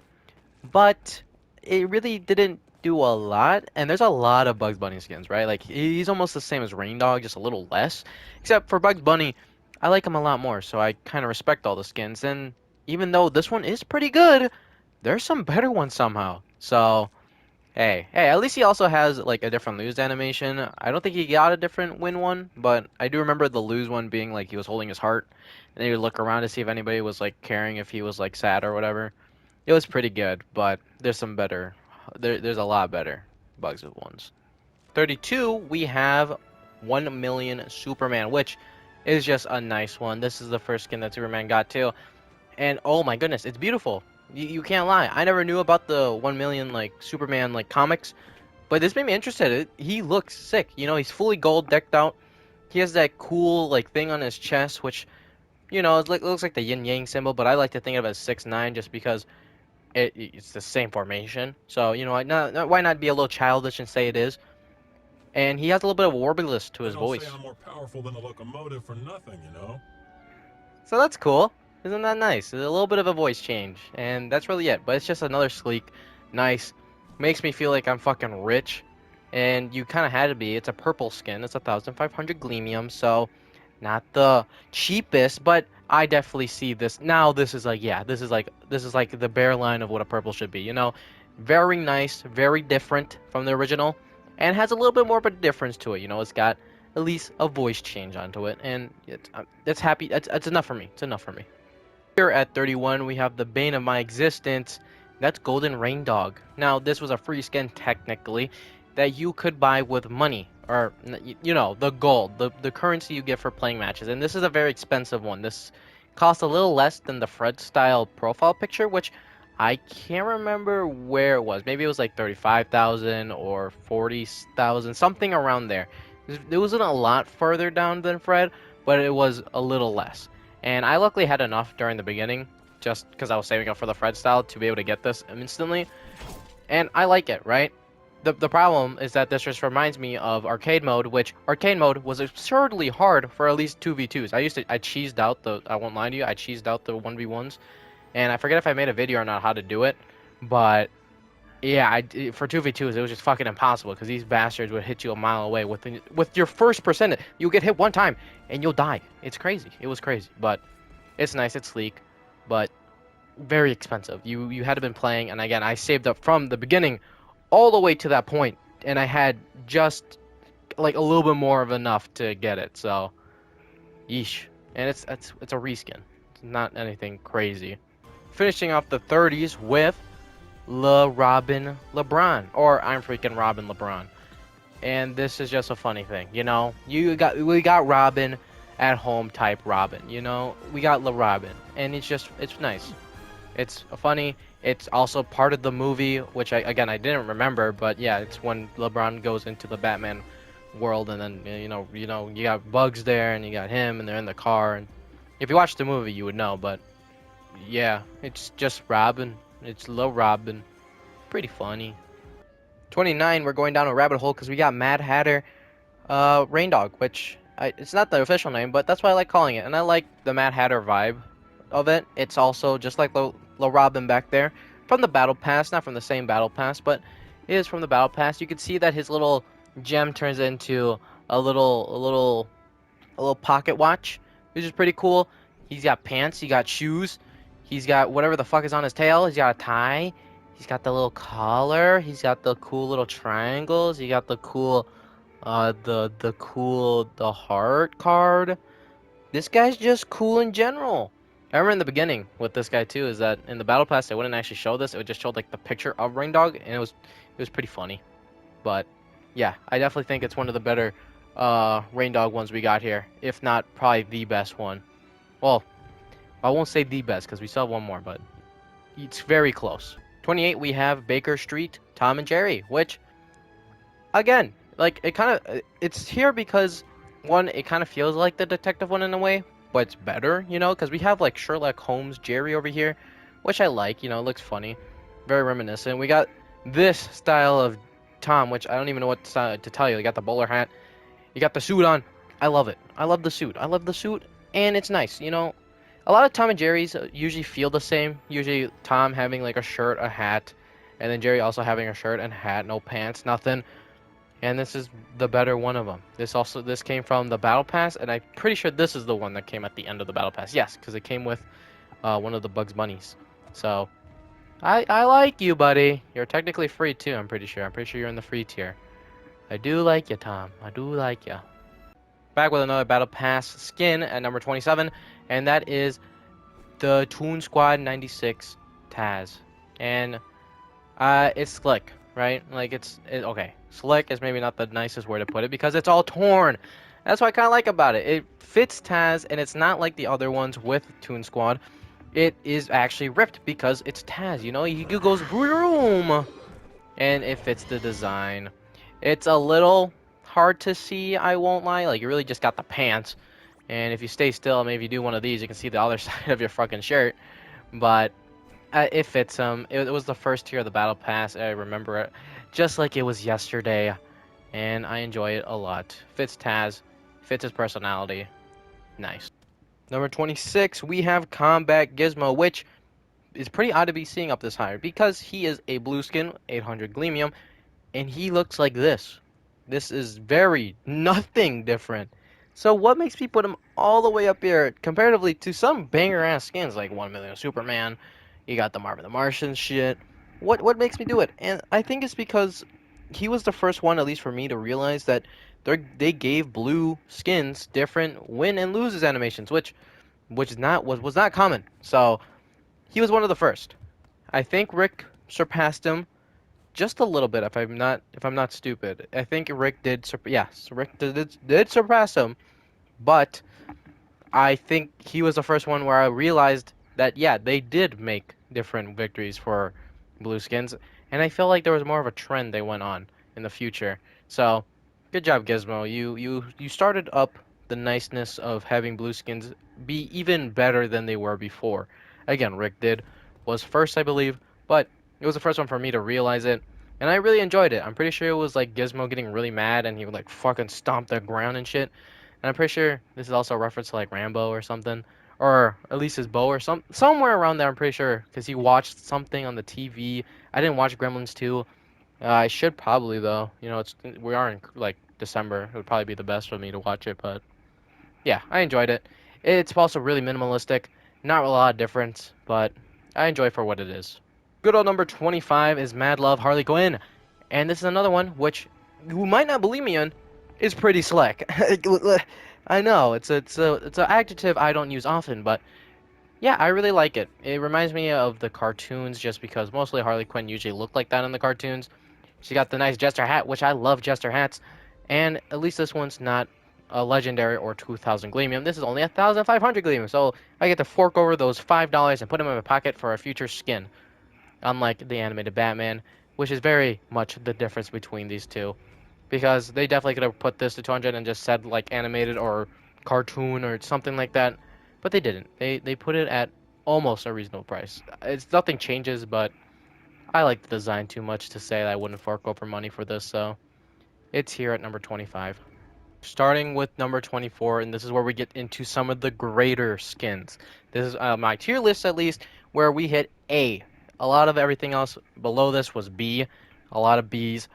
But it really didn't do a lot. And there's a lot of Bugs Bunny skins, right? Like, he's almost the same as Rain Dog, just a little less. Except for Bugs Bunny, I like him a lot more. So I kind of respect all the skins. And even though this one is pretty good, there's some better ones somehow. So hey, at least he also has like a different lose animation. I don't think he got a different win one, but I do remember the lose one being like he was holding his heart, and he would look around to see if anybody was like caring if he was like sad or whatever. It was pretty good, but there's some better. There's a lot better Bugs with ones. 32, we have 1 million Superman, which is just a nice one. This is the first skin that Superman got too, and oh my goodness, it's beautiful. You can't lie. I never knew about the 1 million like Superman like comics, but this made me interested. He looks sick. You know, he's fully gold decked out. He has that cool like thing on his chest, which, you know, it looks like the yin yang symbol. But I like to think of it as 6'9", just because it's the same formation. So, you know, why not be a little childish and say it is? And he has a little bit of warbliness to They his don't say voice. I'm more powerful than a locomotive for nothing, you know? So that's cool. Isn't that nice? There's a little bit of a voice change. And that's really it. But it's just another sleek, nice, makes me feel like I'm fucking rich. And you kind of had to be. It's a purple skin. It's 1,500 Gleamium. So not the cheapest, but I definitely see this. Now this is like, yeah, this is like the bare line of what a purple should be, you know? Very nice, very different from the original, and has a little bit more of a difference to it, you know? It's got at least a voice change onto it, and it's happy. That's enough for me. It's enough for me. Here at 31, we have the bane of my existence. That's Golden Rain Dog. Now, this was a free skin technically that you could buy with money, or you know, the gold, the currency you get for playing matches. And this is a very expensive one. This costs a little less than the Fred style profile picture, which I can't remember where it was. Maybe it was like 35,000 or 40,000, something around there. It wasn't a lot further down than Fred, but it was a little less. And I luckily had enough during the beginning, just because I was saving up for the Fred style to be able to get this instantly. And I like it, right? The problem is that this just reminds me of arcade mode, which arcade mode was absurdly hard for at least 2v2s. I cheesed out I won't lie to you, I cheesed out the 1v1s. And I forget if I made a video or not how to do it, but yeah, for 2v2s, it was just fucking impossible because these bastards would hit you a mile away with your first percentage. You'll get hit one time and you'll die. It's crazy. It was crazy, but it's nice. It's sleek, but very expensive. You had to been playing, and again, I saved up from the beginning all the way to that point, and I had just like a little bit more of enough to get it. So, yeesh. And it's a reskin. It's not anything crazy. Finishing off the 30s with Robin LeBron, or I'm freaking Robin LeBron. And this is just a funny thing, you know. We got Robin at home type Robin, you know. We got Robin, and it's nice. It's funny. It's also part of the movie, which I didn't remember, but yeah, it's when LeBron goes into the Batman world, and then you got Bugs there, and you got him, and they're in the car, and if you watch the movie, you would know, but yeah, it's just Robin. It's Lil Robin. Pretty funny. 29, we're going down a rabbit hole because we got Mad Hatter Rain Dog, which it's not the official name, but that's why I like calling it. And I like the Mad Hatter vibe of it. It's also just like Lil Robin back there from the Battle Pass, not from the same Battle Pass, but it is from the Battle Pass. You can see that his little gem turns into a little pocket watch, which is pretty cool. He's got pants, he got shoes, he's got whatever the fuck is on his tail. He's got a tie. He's got the little collar. He's got the cool little triangles. He got the cool, the heart card. This guy's just cool in general. I remember in the beginning with this guy too is that in the battle pass they wouldn't actually show this. It would just show like the picture of Rain Dog, and it was pretty funny. But yeah, I definitely think it's one of the better Rain Dog ones we got here, if not probably the best one. Well, I won't say the best because we still have one more, but it's very close. 28, we have Baker Street, Tom and Jerry, which, again, like, it's here because, one, it kind of feels like the detective one in a way, but it's better, you know, because we have, like, Sherlock Holmes Jerry over here, which I like, you know, it looks funny, very reminiscent. We got this style of Tom, which I don't even know what to tell you. You got the bowler hat, you got the suit on. I love it. I love the suit. I love the suit, and it's nice, you know. A lot of Tom and Jerry's usually feel the same. Usually Tom having like a shirt, a hat, and then Jerry also having a shirt and hat, no pants, nothing. And this is the better one of them. This came from the Battle Pass, and I'm pretty sure this is the one that came at the end of the Battle Pass. Yes, because it came with one of the Bugs Bunnies. So I like you, buddy. You're technically free too. I'm pretty sure. I'm pretty sure you're in the free tier. I do like you, Tom. I do like you. Back with another Battle Pass skin at number 27, and that is the Toon Squad 96 Taz. And it's slick, right? Like, okay. Slick is maybe not the nicest word to put it because it's all torn. That's what I kind of like about it. It fits Taz, and it's not like the other ones with Toon Squad. It is actually ripped because it's Taz, you know? He goes boom, and it fits the design. It's a little hard to see, I won't lie. Like, you really just got the pants, and if you stay still, maybe you do one of these, you can see the other side of your fucking shirt. But It fits him. It was the first tier of the battle pass. I remember it just like it was yesterday, and I enjoy it a lot. Fits Taz, fits his personality. Nice. Number 26, we have Combat Gizmo, which is pretty odd to be seeing up this high because he is a blue skin, 800 Gleamium, and he looks like this. This is very nothing different. So what makes me put him all the way up here comparatively to some banger ass skins like 1 Million Superman? You got the Marvin the Martian shit. What makes me do it? And I think it's because he was the first one, at least for me, to realize that they gave blue skins different win and loses animations, which is not was not common. So he was one of the first. I think Rick surpassed him just a little bit if I'm not stupid. I think Rick did yes, Rick did surpass him, but I think he was the first one where I realized that yeah, they did make different victories for blue skins, and I felt like there was more of a trend they went on in the future. So, good job Gizmo. You started up the niceness of having blue skins be even better than they were before. Again, Rick did was first, I believe, but it was the first one for me to realize it. And I really enjoyed it. I'm pretty sure it was like Gizmo getting really mad and he would like fucking stomp the ground and shit. And I'm pretty sure this is also a reference to like Rambo or something, or at least his bow or somewhere around there. I'm pretty sure because he watched something on the TV. I didn't watch Gremlins 2. I should probably though. You know, we are in like December. It would probably be the best for me to watch it. But yeah, I enjoyed it. It's also really minimalistic, not a lot of difference, but I enjoy it for what it is. Good old number 25 is Mad Love Harley Quinn, and this is another one which you might not believe me in is pretty slick. I know it's an adjective I don't use often, but yeah, I really like it. It reminds me of the cartoons just because mostly Harley Quinn usually looked like that in the cartoons. She got the nice jester hat, which I love jester hats, and at least this one's not a legendary or 2,000 Gleamium. This is only 1,500 Gleamium, so I get to fork over those $5 and put them in my pocket for a future skin, unlike the animated Batman, which is very much the difference between these two. Because they definitely could have put this to 200 and just said like animated or cartoon or something like that, but they didn't. They put it at almost a reasonable price. It's nothing changes, but I like the design too much to say that I wouldn't fork over money for this, so it's here at number 25. Starting with number 24, and this is where we get into some of the greater skins. This is my tier list at least, where we hit A. A lot of everything else below this was B, a lot of Bs,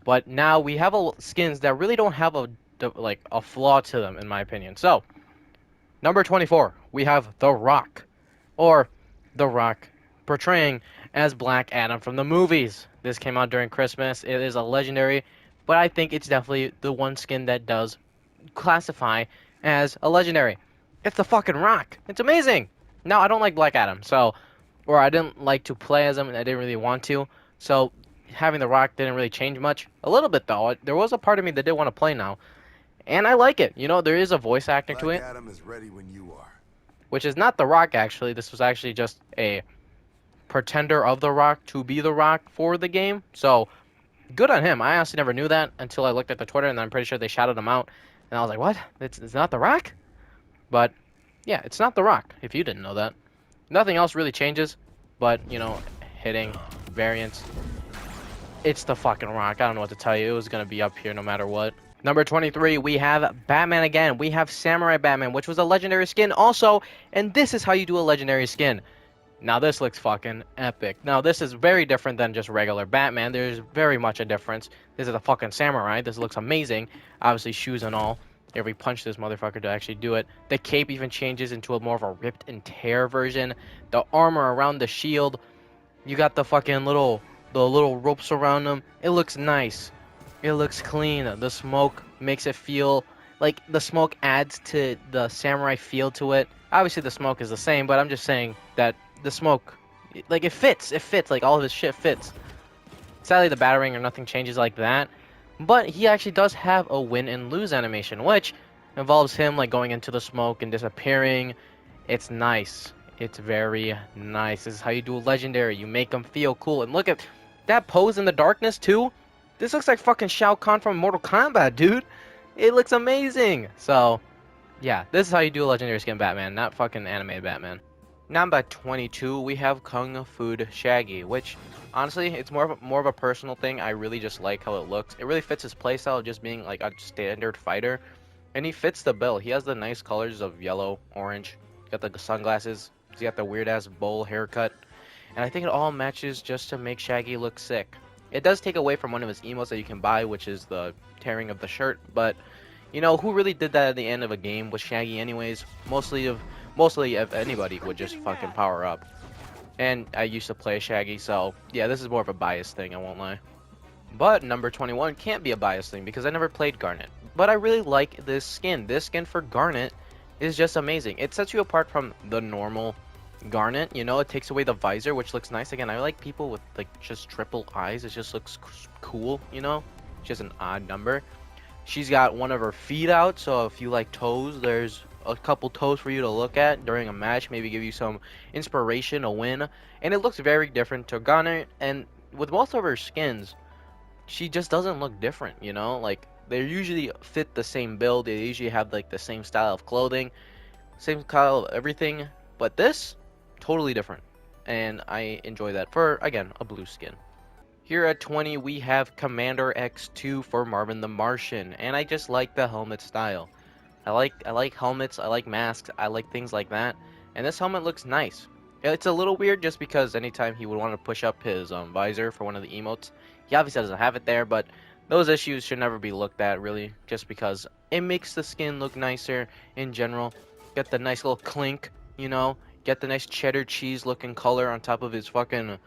but now we have skins that really don't have a flaw to them, in my opinion. So, number 24, we have The Rock, or The Rock portraying as Black Adam from the movies. This came out during Christmas. It is a legendary, but I think it's definitely the one skin that does classify as a legendary. It's the fucking Rock. It's amazing. Now, I don't like Black Adam, or I didn't like to play as him, and I didn't really want to. So, having The Rock didn't really change much. A little bit, though. There was a part of me that did want to play now. And I like it. You know, there is a voice actor to it. Black Adam is ready when you are. Which is not The Rock, actually. This was actually just a pretender of The Rock to be The Rock for the game. So, good on him. I honestly never knew that until I looked at the Twitter, and I'm pretty sure they shouted him out. And I was like, what? It's not The Rock? But, yeah, it's not The Rock, if you didn't know that. Nothing else really changes, but, you know, hitting, variants. It's the fucking Rock. I don't know what to tell you. It was going to be up here no matter what. Number 23, we have Batman again. We have Samurai Batman, which was a legendary skin also, and this is how you do a legendary skin. Now this looks fucking epic. Now this is very different than just regular Batman. There's very much a difference. This is a fucking samurai. This looks amazing. Obviously shoes and all. If we punch this motherfucker to actually do it. The cape even changes into a more of a ripped and tear version. The armor around the shield. You got the fucking little ropes around them. It looks nice. It looks clean. The smoke makes it feel like the smoke adds to the samurai feel to it. Obviously the smoke is the same, but I'm just saying that the smoke, like it fits, like all of his shit fits. Sadly the battering or nothing changes like that, but he actually does have a win and lose animation, which involves him like going into the smoke and disappearing. It's nice. It's very nice. This is how you do a legendary. You make him feel cool. And look at that pose in the darkness too. This looks like fucking Shao Kahn from Mortal Kombat, dude. It looks amazing. So, yeah, this is how you do a legendary skin Batman, not fucking animated Batman. Number 22, we have Kung Fu Shaggy, which honestly, it's more of a personal thing. I really just like how it looks. It really fits his playstyle of just being like a standard fighter, and he fits the bill. He has the nice colors of yellow, orange. Got the sunglasses. He's got the weird ass bowl haircut, and I think it all matches just to make Shaggy look sick. It does take away from one of his emotes that you can buy, which is the tearing of the shirt, but you know, who really did that at the end of a game with Shaggy anyways? Mostly if anybody would just fucking power up. And I used to play Shaggy, so yeah, this is more of a bias thing, I won't lie. But number 21 can't be a bias thing because I never played Garnet. But I really like this skin. This skin for Garnet is just amazing. It sets you apart from the normal Garnet, you know, it takes away the visor, which looks nice. Again, I like people with like just triple eyes. It just looks cool, you know? It's just an odd number. She's got one of her feet out, so if you like toes, there's a couple toes for you to look at during a match, maybe give you some inspiration, a win. And it looks very different to Garnet, and with most of her skins, she just doesn't look different, you know? Like, they usually fit the same build, they usually have like the same style of clothing, same style of everything, but this, totally different. And I enjoy that for, again, a blue skin. Here at 20, we have Commander X2 for Marvin the Martian, and I just like the helmet style. I like helmets, I like masks, I like things like that, and this helmet looks nice. It's a little weird just because anytime he would want to push up his visor for one of the emotes, he obviously doesn't have it there, but those issues should never be looked at really, just because it makes the skin look nicer in general. Get the nice little clink, you know, get the nice cheddar cheese looking color on top of his fucking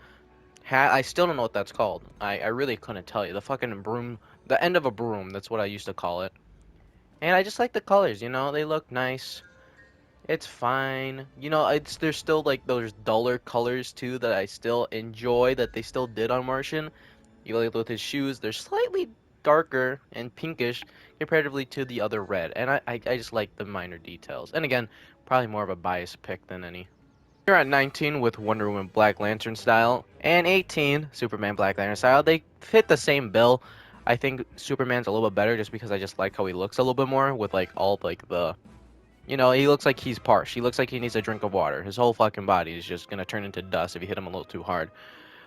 hat. I still don't know what that's called. I really couldn't tell you. The fucking broom, the end of a broom, that's what I used to call it. And I just like the colors, you know, they look nice. It's fine. You know, there's still like those duller colors too that I still enjoy that they still did on Martian. You like with his shoes, they're slightly darker and pinkish comparatively to the other red. And I just like the minor details. And again, probably more of a biased pick than any. Here at 19 with Wonder Woman Black Lantern style, and 18 Superman Black Lantern style. They fit the same bill. I think Superman's a little bit better just because I just like how he looks a little bit more with like all like the, you know, he looks like he's parched. He looks like he needs a drink of water. His whole fucking body is just gonna turn into dust if you hit him a little too hard.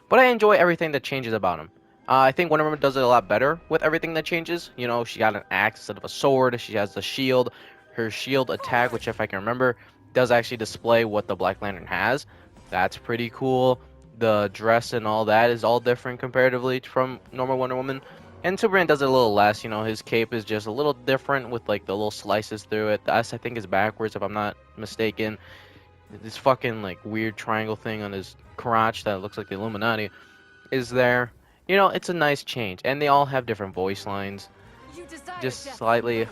But I enjoy everything that changes about him. I think Wonder Woman does it a lot better with everything that changes. You know, she got an axe instead of a sword. She has the shield. Her shield attack, which if I can remember, does actually display what the Black Lantern has. That's pretty cool. The dress and all that is all different comparatively from normal Wonder Woman. And Superman does it a little less. You know, his cape is just a little different with like the little slices through it. The S I think is backwards if I'm not mistaken. This fucking like weird triangle thing on his crotch that looks like the Illuminati is there. You know, it's a nice change, and they all have different voice lines, just slightly a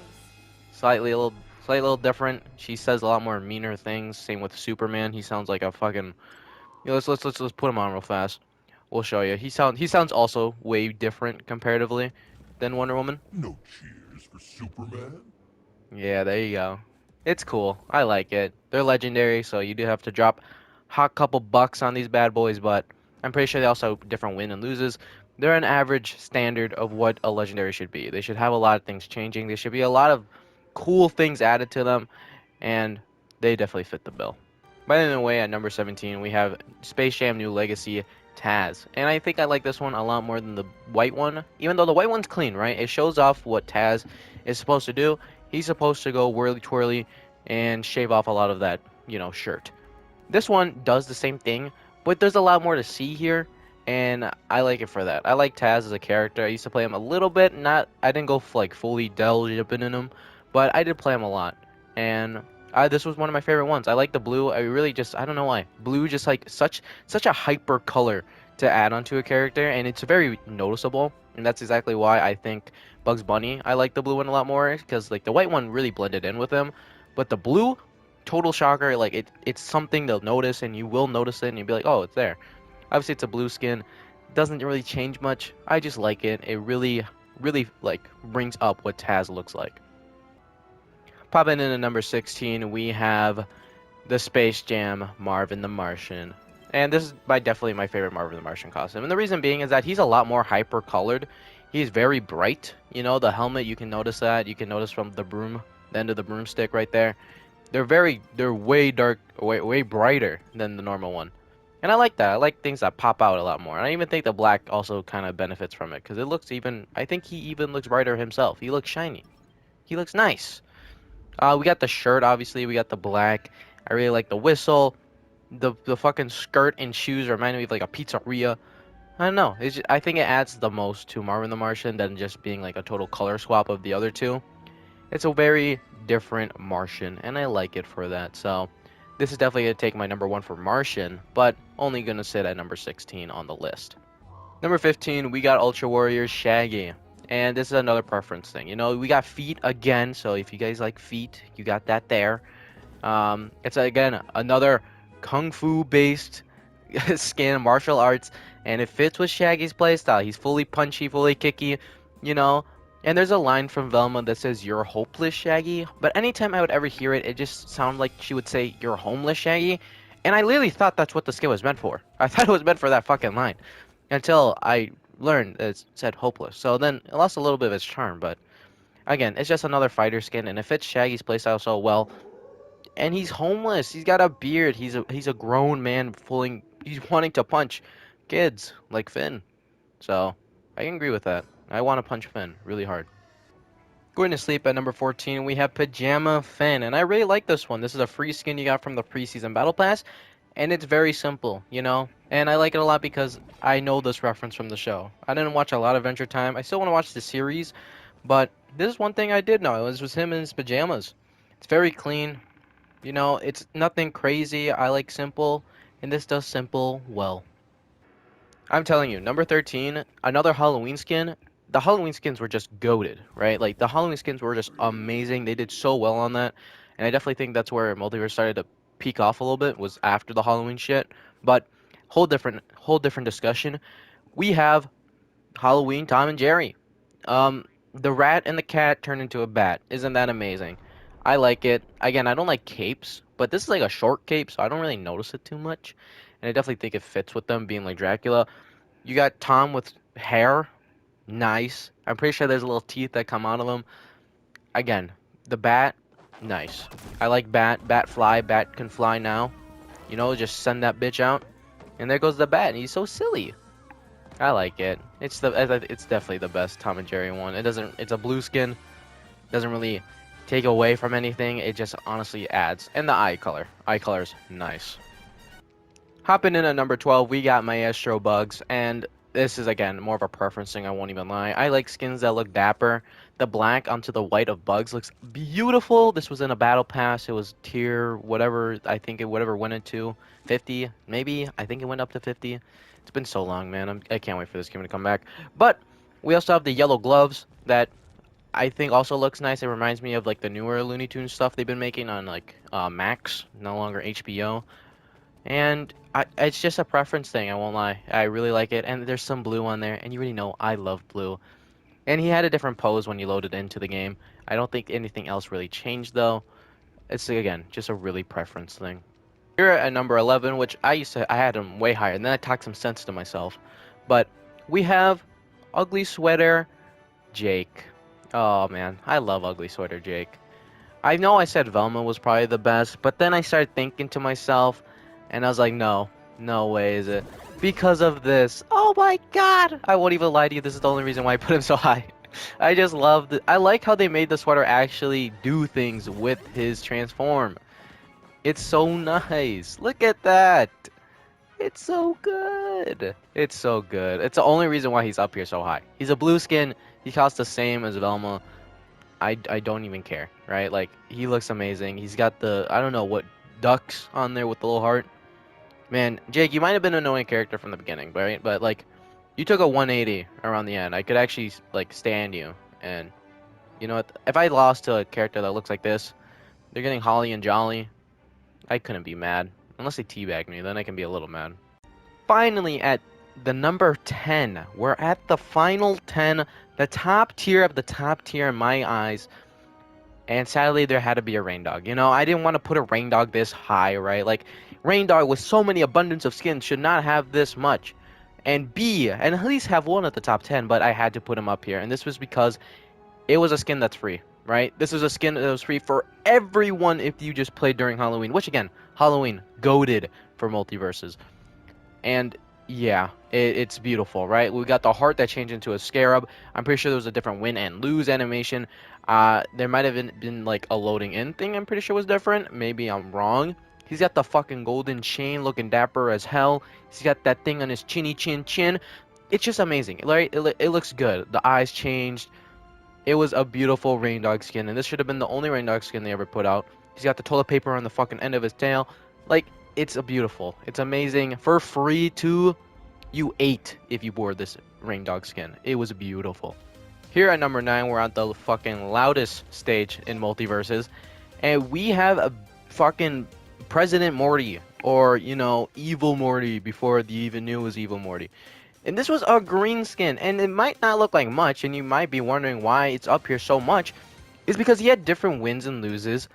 little, slightly a little different. She says a lot more meaner things. Same with Superman. He sounds like a fucking. You know, let's put him on real fast. We'll show you. He sounds also way different comparatively than Wonder Woman. No cheers for Superman? Yeah, there you go. It's cool. I like it. They're legendary, so you do have to drop hot couple bucks on these bad boys, but I'm pretty sure they also have different win and loses. They're an average standard of what a legendary should be. They should have a lot of things changing. There should be a lot of cool things added to them, and they definitely fit the bill. By the way, at number 17, we have Space Jam New Legacy Taz. And I think I like this one a lot more than the white one, even though the white one's clean, right? It shows off what Taz is supposed to do. He's supposed to go whirly twirly and shave off a lot of that, you know, shirt. This one does the same thing, but there's a lot more to see here, and I like it for that. I like Taz as a character. I used to play him a little bit, I didn't go like fully dipping in him, but I did play him a lot, and this was one of my favorite ones. I like the blue. I don't know why. Blue just like such a hyper color to add onto a character, and it's very noticeable, and that's exactly why I think Bugs Bunny, I like the blue one a lot more, because like the white one really blended in with him, but the blue, total shocker. Like it's something they'll notice, and you will notice it, and you'll be like, oh, it's there. Obviously, it's a blue skin. Doesn't really change much. I just like it. It really like brings up what Taz looks like. Popping in at number 16, we have the Space Jam Marvin the Martian. And this is by definitely my favorite Marvin the Martian costume. And the reason being is that he's a lot more hyper colored. He's very bright. You know, the helmet, you can notice that. You can notice from the broom, the end of the broomstick right there. they're way dark, way brighter than the normal one. And I like that. I like things that pop out a lot more. And I even think the black also kind of benefits from it because it looks even. I think he even looks brighter himself. He looks shiny. He looks nice. We got the shirt, obviously. We got the black. I really like the whistle. The fucking skirt and shoes remind me of like a pizzeria. I don't know. I think it adds the most to Marvin the Martian than just being like a total color swap of the other two. It's a very different Martian, and I like it for that. So this is definitely going to take my number 1 for Martian, but only going to sit at number 16 on the list. Number 15, we got Ultra Warrior Shaggy. And this is another preference thing. You know, we got feet again, so if you guys like feet, you got that there. It's again another kung fu based skin, martial arts, and it fits with Shaggy's playstyle. He's fully punchy, fully kicky, you know. And there's a line from Velma that says, "You're hopeless, Shaggy." But anytime I would ever hear it, it just sounded like she would say, "You're homeless, Shaggy." And I literally thought that's what the skin was meant for. I thought it was meant for that fucking line until I learned that it said hopeless. So then it lost a little bit of its charm. But again, it's just another fighter skin, and it fits Shaggy's playstyle so well. And he's homeless. He's got a beard. He's a grown man fooling. He's wanting to punch kids like Finn. So I can agree with that. I want to punch Finn really hard. Going to sleep at number 14, we have Pajama Finn, and I really like this one. This is a free skin you got from the preseason battle pass, and it's very simple, you know. And I like it a lot because I know this reference from the show. I didn't watch a lot of Adventure Time. I still want to watch the series, but this is one thing I did know. It was him in his pajamas. It's very clean. You know, it's nothing crazy. I like simple, and this does simple well. I'm telling you, number 13, another Halloween skin. The Halloween skins were just goated, right? Like, the Halloween skins were just amazing. They did so well on that, and I definitely think that's where Multiverse started to peak off a little bit, was after the Halloween shit. But, whole different discussion. We have Halloween Tom and Jerry. The rat and the cat turned into a bat. Isn't that amazing? I like it. Again, I don't like capes, but this is like a short cape, so I don't really notice it too much. And I definitely think it fits with them being like Dracula. You got Tom with hair. Nice. I'm pretty sure there's little teeth that come out of him. Again, the bat. Nice. I like bat. Bat fly. Bat can fly now. You know, just send that bitch out. And there goes the bat. And he's so silly. I like it. It's definitely the best Tom and Jerry one. It's a blue skin. Doesn't really take away from anything. It just honestly adds. And the eye color. Eye color's nice. Hopping in at number 12, we got Maestro Bugs, and this is again more of a preference thing, I won't even lie. I like skins that look dapper. The black onto the white of Bugs looks beautiful. This was in a battle pass. It was tier whatever, I think it whatever went into 50, maybe. I think it went up to 50. It's been so long, man. I can't wait for this game to come back. But we also have the yellow gloves that I think also looks nice. It reminds me of like the newer Looney Tunes stuff they've been making on like Max, no longer HBO. And it's just a preference thing, I won't lie. I really like it. And there's some blue on there, and you already know I love blue. And he had a different pose when you loaded into the game. I don't think anything else really changed, though. It's, again, just a really preference thing. Here at number 11, which I had him way higher, and then I talked some sense to myself. But we have Ugly Sweater Jake. Oh, man. I love Ugly Sweater Jake. I know I said Velma was probably the best, but then I started thinking to myself, and I was like, no, no way is it. Because of this. Oh my god! I won't even lie to you, this is the only reason why I put him so high. I just love it. I like how they made the sweater actually do things with his transform. It's so nice. Look at that. It's so good. It's so good. It's the only reason why he's up here so high. He's a blue skin. He costs the same as Velma. I don't even care, right? Like, he looks amazing. He's got the, I don't know what, ducks on there with the little heart. Man, Jake, you might have been an annoying character from the beginning, right? But, like, you took a 180 around the end. I could actually, like, stand you. And, you know what? If I lost to a character that looks like this, they're getting Holly and Jolly, I couldn't be mad. Unless they teabag me, then I can be a little mad. Finally, at the number 10, we're at the final 10, the top tier of the top tier in my eyes. And sadly, there had to be a Rain Dog. You know, I didn't want to put a Rain Dog this high, right? Like, Rain Dog with so many abundance of skins should not have this much. And at least have one at the top 10, but I had to put him up here. And this was because it was a skin that's free. right? This is a skin that was free for everyone if you just played during Halloween, which again, Halloween goated for Multiverses. And yeah, it's beautiful, right? We got the heart that changed into a scarab. I'm pretty sure there was a different win and lose animation. There might have been like a loading in thing. I'm pretty sure was different. Maybe I'm wrong. He's got the fucking golden chain looking dapper as hell. He's got that thing on his chinny chin chin. It's just amazing, right? It looks good. The eyes changed. It was a beautiful rain dog skin, and this should have been the only rain dog skin they ever put out. He's got the toilet paper on the fucking end of his tail. Like, it's a beautiful. It's amazing. For free, too. You ate if you wore this rain dog skin. It was beautiful. Here at number 9, we're at the fucking loudest stage in Multiverses, and we have a fucking President Morty, or, Evil Morty before they even knew it was Evil Morty. And this was a green skin, and it might not look like much, and you might be wondering why it's up here so much. Is because he had different wins and loses,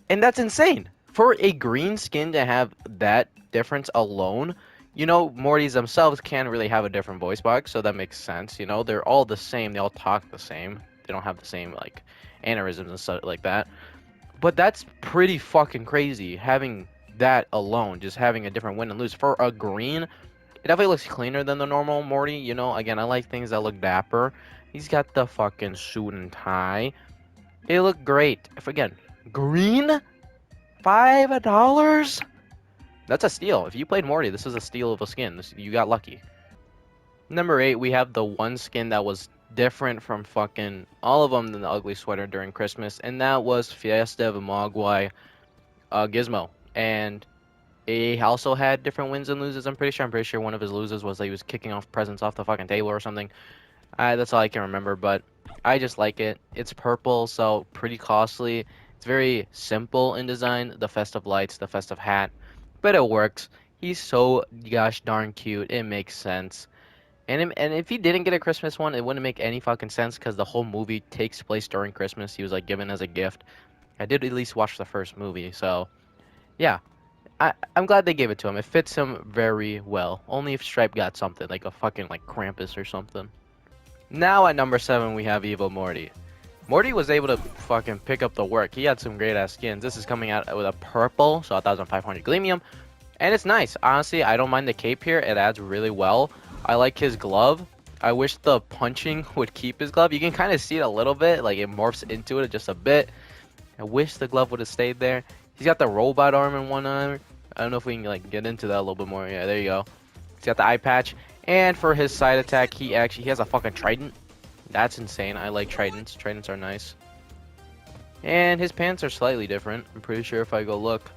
and that's insane. For a green skin to have that difference alone, Mortys themselves can't really have a different voice box, so that makes sense. They're all the same, they all talk the same. They don't have the same, like, aneurysms and stuff like that. But that's pretty fucking crazy, having that alone, just having a different win and lose. For a green, it definitely looks cleaner than the normal Morty, Again, I like things that look dapper. He's got the fucking suit and tie. They look great. If again, green, $5. That's a steal. If you played Morty, this is a steal of a skin. You got lucky. Number 8, we have the one skin that was different from fucking all of them than the ugly sweater during Christmas, and that was Fiesta of Mogwai Gizmo. And he also had different wins and loses. I'm pretty sure one of his loses was that he was kicking off presents off the fucking table or something. That's all I can remember, but I just like it. It's purple, so pretty costly. It's very simple in design. The festive lights, the festive hat, but it works. He's so gosh darn cute. It makes sense. And if he didn't get a Christmas one, it wouldn't make any fucking sense because the whole movie takes place during Christmas. He was like given as a gift. I did at least watch the first movie, so yeah. I'm glad they gave it to him. It fits him very well. Only if Stripe got something, like a fucking like Krampus or something. Now at number 7 we have Evil Morty. Morty was able to fucking pick up the work. He had some great ass skins. This is coming out with a purple, so 1500 Gleamium. And it's nice. Honestly, I don't mind the cape here. It adds really well. I like his glove. I wish the punching would keep his glove. You can kind of see it a little bit. Like it morphs into it just a bit. I wish the glove would have stayed there. He's got the robot arm in one arm. I don't know if we can like get into that a little bit more. Yeah, there you go. He's got the eye patch. And for his side attack, he has a fucking trident. That's insane. I like tridents. Tridents are nice. And his pants are slightly different. I'm pretty sure if I go look.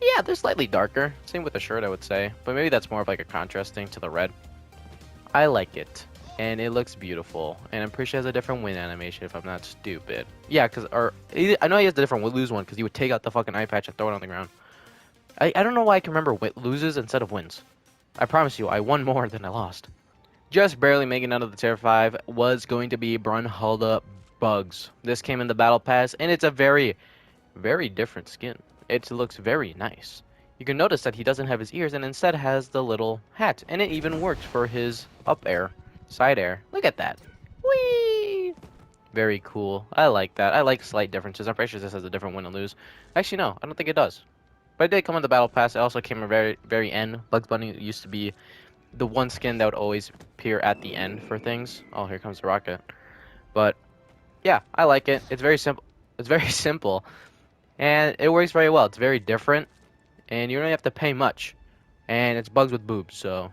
Yeah, they're slightly darker. Same with the shirt, I would say. But maybe that's more of like a contrast thing to the red. I like it. And it looks beautiful. And I'm pretty sure it has a different win animation if I'm not stupid. Yeah, I know he has the different lose one because he would take out the fucking eye patch and throw it on the ground. I don't know why I can remember loses instead of wins. I promise you, I won more than I lost. Just barely making out of the tier 5 was going to be Brunhilde Bugs. This came in the battle pass, and it's a very, very different skin. It looks very nice. You can notice that he doesn't have his ears and instead has the little hat. And it even works for his up air, side air. Look at that. Whee! Very cool. I like that. I like slight differences. I'm pretty sure this has a different win and lose. Actually, no. I don't think it does. But it did come in the battle pass. It also came at very, very end. Bugs Bunny used to be the one skin that would always appear at the end for things. Oh, here comes the rocket. But yeah, I like it. It's very simple. It's very simple. And it works very well. It's very different. And you don't have to pay much. And it's bugs with boobs, so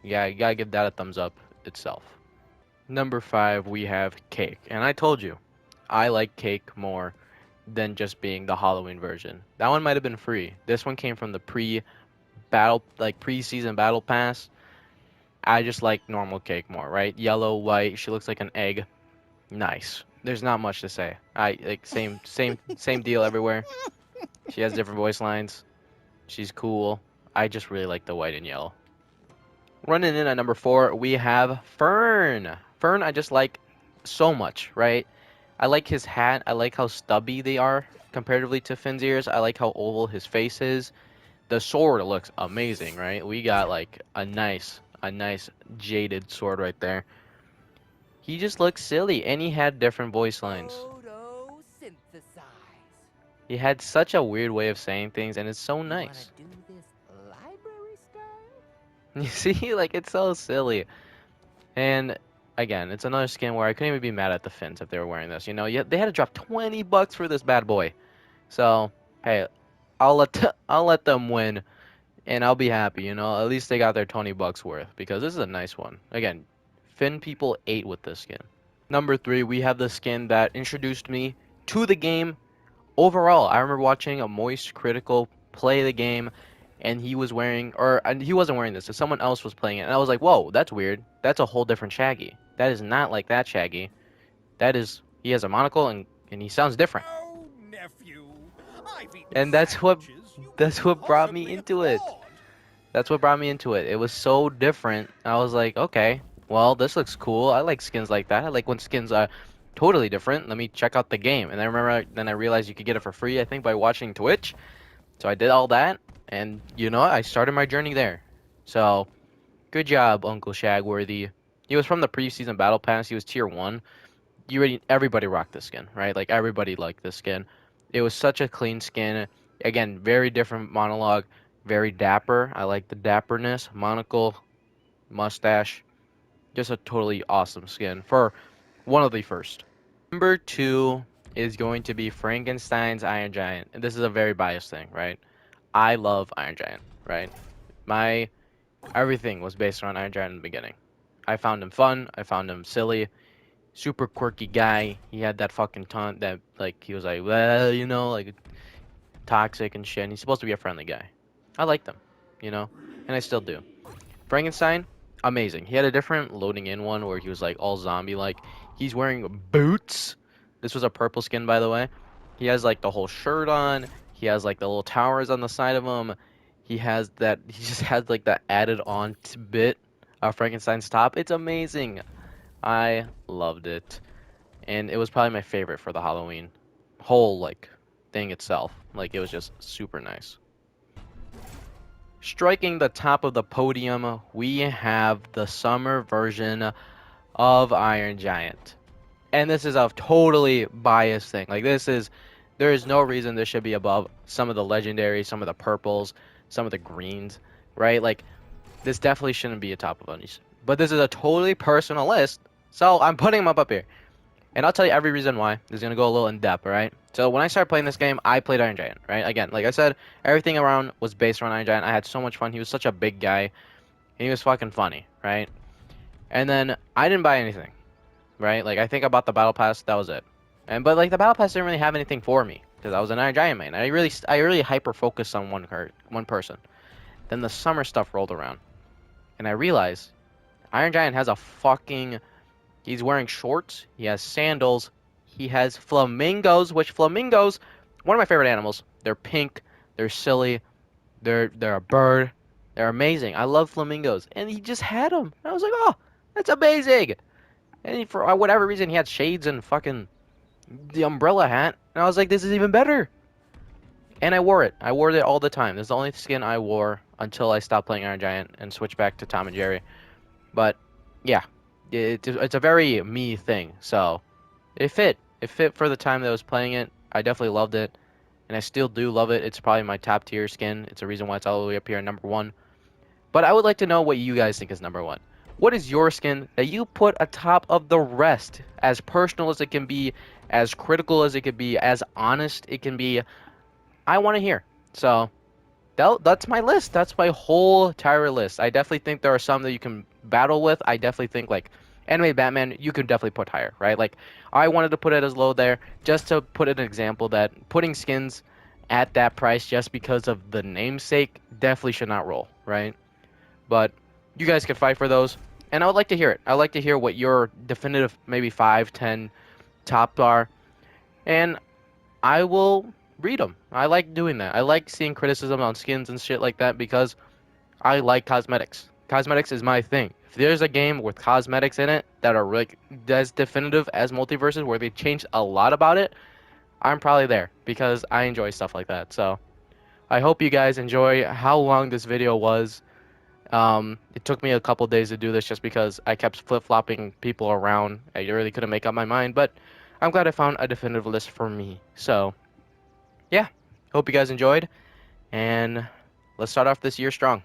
yeah, you gotta give that a thumbs up itself. Number 5, we have Cake. And I told you, I like Cake more than just being the Halloween version. That one might have been free. This one came from the pre-season battle pass. I just like normal Cake more, right? Yellow, white, she looks like an egg. Nice. There's not much to say. I like same deal everywhere. She has different voice lines. She's cool. I just really like the white and yellow. Running in at number 4, we have Fern. Fern, I just like so much, right? I like his hat. I like how stubby they are comparatively to Finn's ears. I like how oval his face is. The sword looks amazing, right? We got like a nice jaded sword right there. He just looks silly, and he had different voice lines. He had such a weird way of saying things, and it's so You wanna nice. do this library style? You see, like it's so silly. And again, it's another skin where I couldn't even be mad at the Finns if they were wearing this. You know, yet they had to drop 20 bucks for this bad boy. So hey, I'll let them win, and I'll be happy. You know, at least they got their 20 bucks worth because this is a nice one. Again, Finn people ate with this skin. Number three, we have the skin that introduced me to the game overall. I remember watching a Moist Critical play the game, and he was wearing, or and he wasn't wearing this, so someone else was playing it, and I was like, whoa, that's weird. That's a whole different Shaggy. That is not like that Shaggy. That is, he has a monocle, and he sounds different. Oh, nephew, I've eaten And sandwiches you that's couldn't what brought me possibly into it. afford. That's what brought me into it. It was so different. I was like, okay, well, this looks cool. I like skins like that. I like when skins are totally different. Let me check out the game. And I remember then I realized you could get it for free, I think, by watching Twitch. So I did all that, and you know, I started my journey there. So good job, Uncle Shagworthy. He was from the preseason battle pass. He was tier one. Everybody rocked this skin, right? Like everybody liked this skin. It was such a clean skin. Again, very different monologue, very dapper. I like the dapperness, monocle, mustache. Just a totally awesome skin for one of the first. Number two is going to be Frankenstein's Iron Giant. And this is a very biased thing, right? I love Iron Giant, right? My everything was based around Iron Giant in the beginning. I found him fun. I found him silly. Super quirky guy. He had that fucking taunt that like he was like, well, you know, like toxic and shit. And he's supposed to be a friendly guy. I liked him, you know, and I still do. Frankenstein, amazing. He had a different loading in one where he was like all zombie like. He's wearing boots. This was a purple skin, by the way. He has like the whole shirt on. He has like the little towers on the side of him. He has that. He just has like that added on bit of Frankenstein's top. It's amazing. I loved it, and it was probably my favorite for the Halloween whole like thing itself. Like it was just super nice. Striking the top of the podium, we have the summer version of Iron Giant. And this is a totally biased thing. Like there is no reason this should be above some of the legendaries, some of the purples, some of the greens, right? Like this definitely shouldn't be a top of these. But this is a totally personal list, so I'm putting them up here. And I'll tell you every reason why. This is gonna go a little in depth, alright? So when I started playing this game, I played Iron Giant, right? Again, like I said, everything around was based around Iron Giant. I had so much fun. He was such a big guy. And he was fucking funny, right? And then I didn't buy anything, right? Like I think I bought the battle pass. That was it. And but like the battle pass didn't really have anything for me because I was an Iron Giant main. I really hyper focused on one person. Then the summer stuff rolled around, and I realized Iron Giant has a fucking. He's wearing shorts. He has sandals. He has flamingos, which flamingos, one of my favorite animals. They're pink. They're silly. They're a bird. They're amazing. I love flamingos, and he just had them. And I was like, oh, that's amazing. And for whatever reason, he had shades and fucking the umbrella hat, and I was like, this is even better. And I wore it. I wore it all the time. This is the only skin I wore until I stopped playing Iron Giant and switched back to Tom and Jerry. But yeah, it's a very me thing. So it fit. It fit for the time that I was playing it. I definitely loved it, and I still do love it. It's probably my top tier skin. It's a reason why it's all the way up here at number one. But I would like to know what you guys think is number one. What is your skin that you put atop of the rest? As personal as it can be, as critical as it could be, as honest it can be. I want to hear. So that's my list. That's my whole entire list. I definitely think there are some that you can battle with. I definitely think like anime Batman, you can definitely put higher, right? Like I wanted to put it as low there just to put an example that putting skins at that price just because of the namesake definitely should not roll, right? But you guys can fight for those, and I would like to hear it. I'd like to hear what your definitive maybe 5, 10 top are, and I will read them. I like doing that. I like seeing criticism on skins and shit like that because I like cosmetics. Cosmetics is my thing. If there's a game with cosmetics in it that are like as definitive as Multiversus, where they changed a lot about it, I'm probably there because I enjoy stuff like that. So I hope you guys enjoy how long this video was. It took me a couple days to do this just because I kept flip-flopping people around. I really couldn't make up my mind, but I'm glad I found a definitive list for me. So Hope you guys enjoyed, and let's start off this year strong.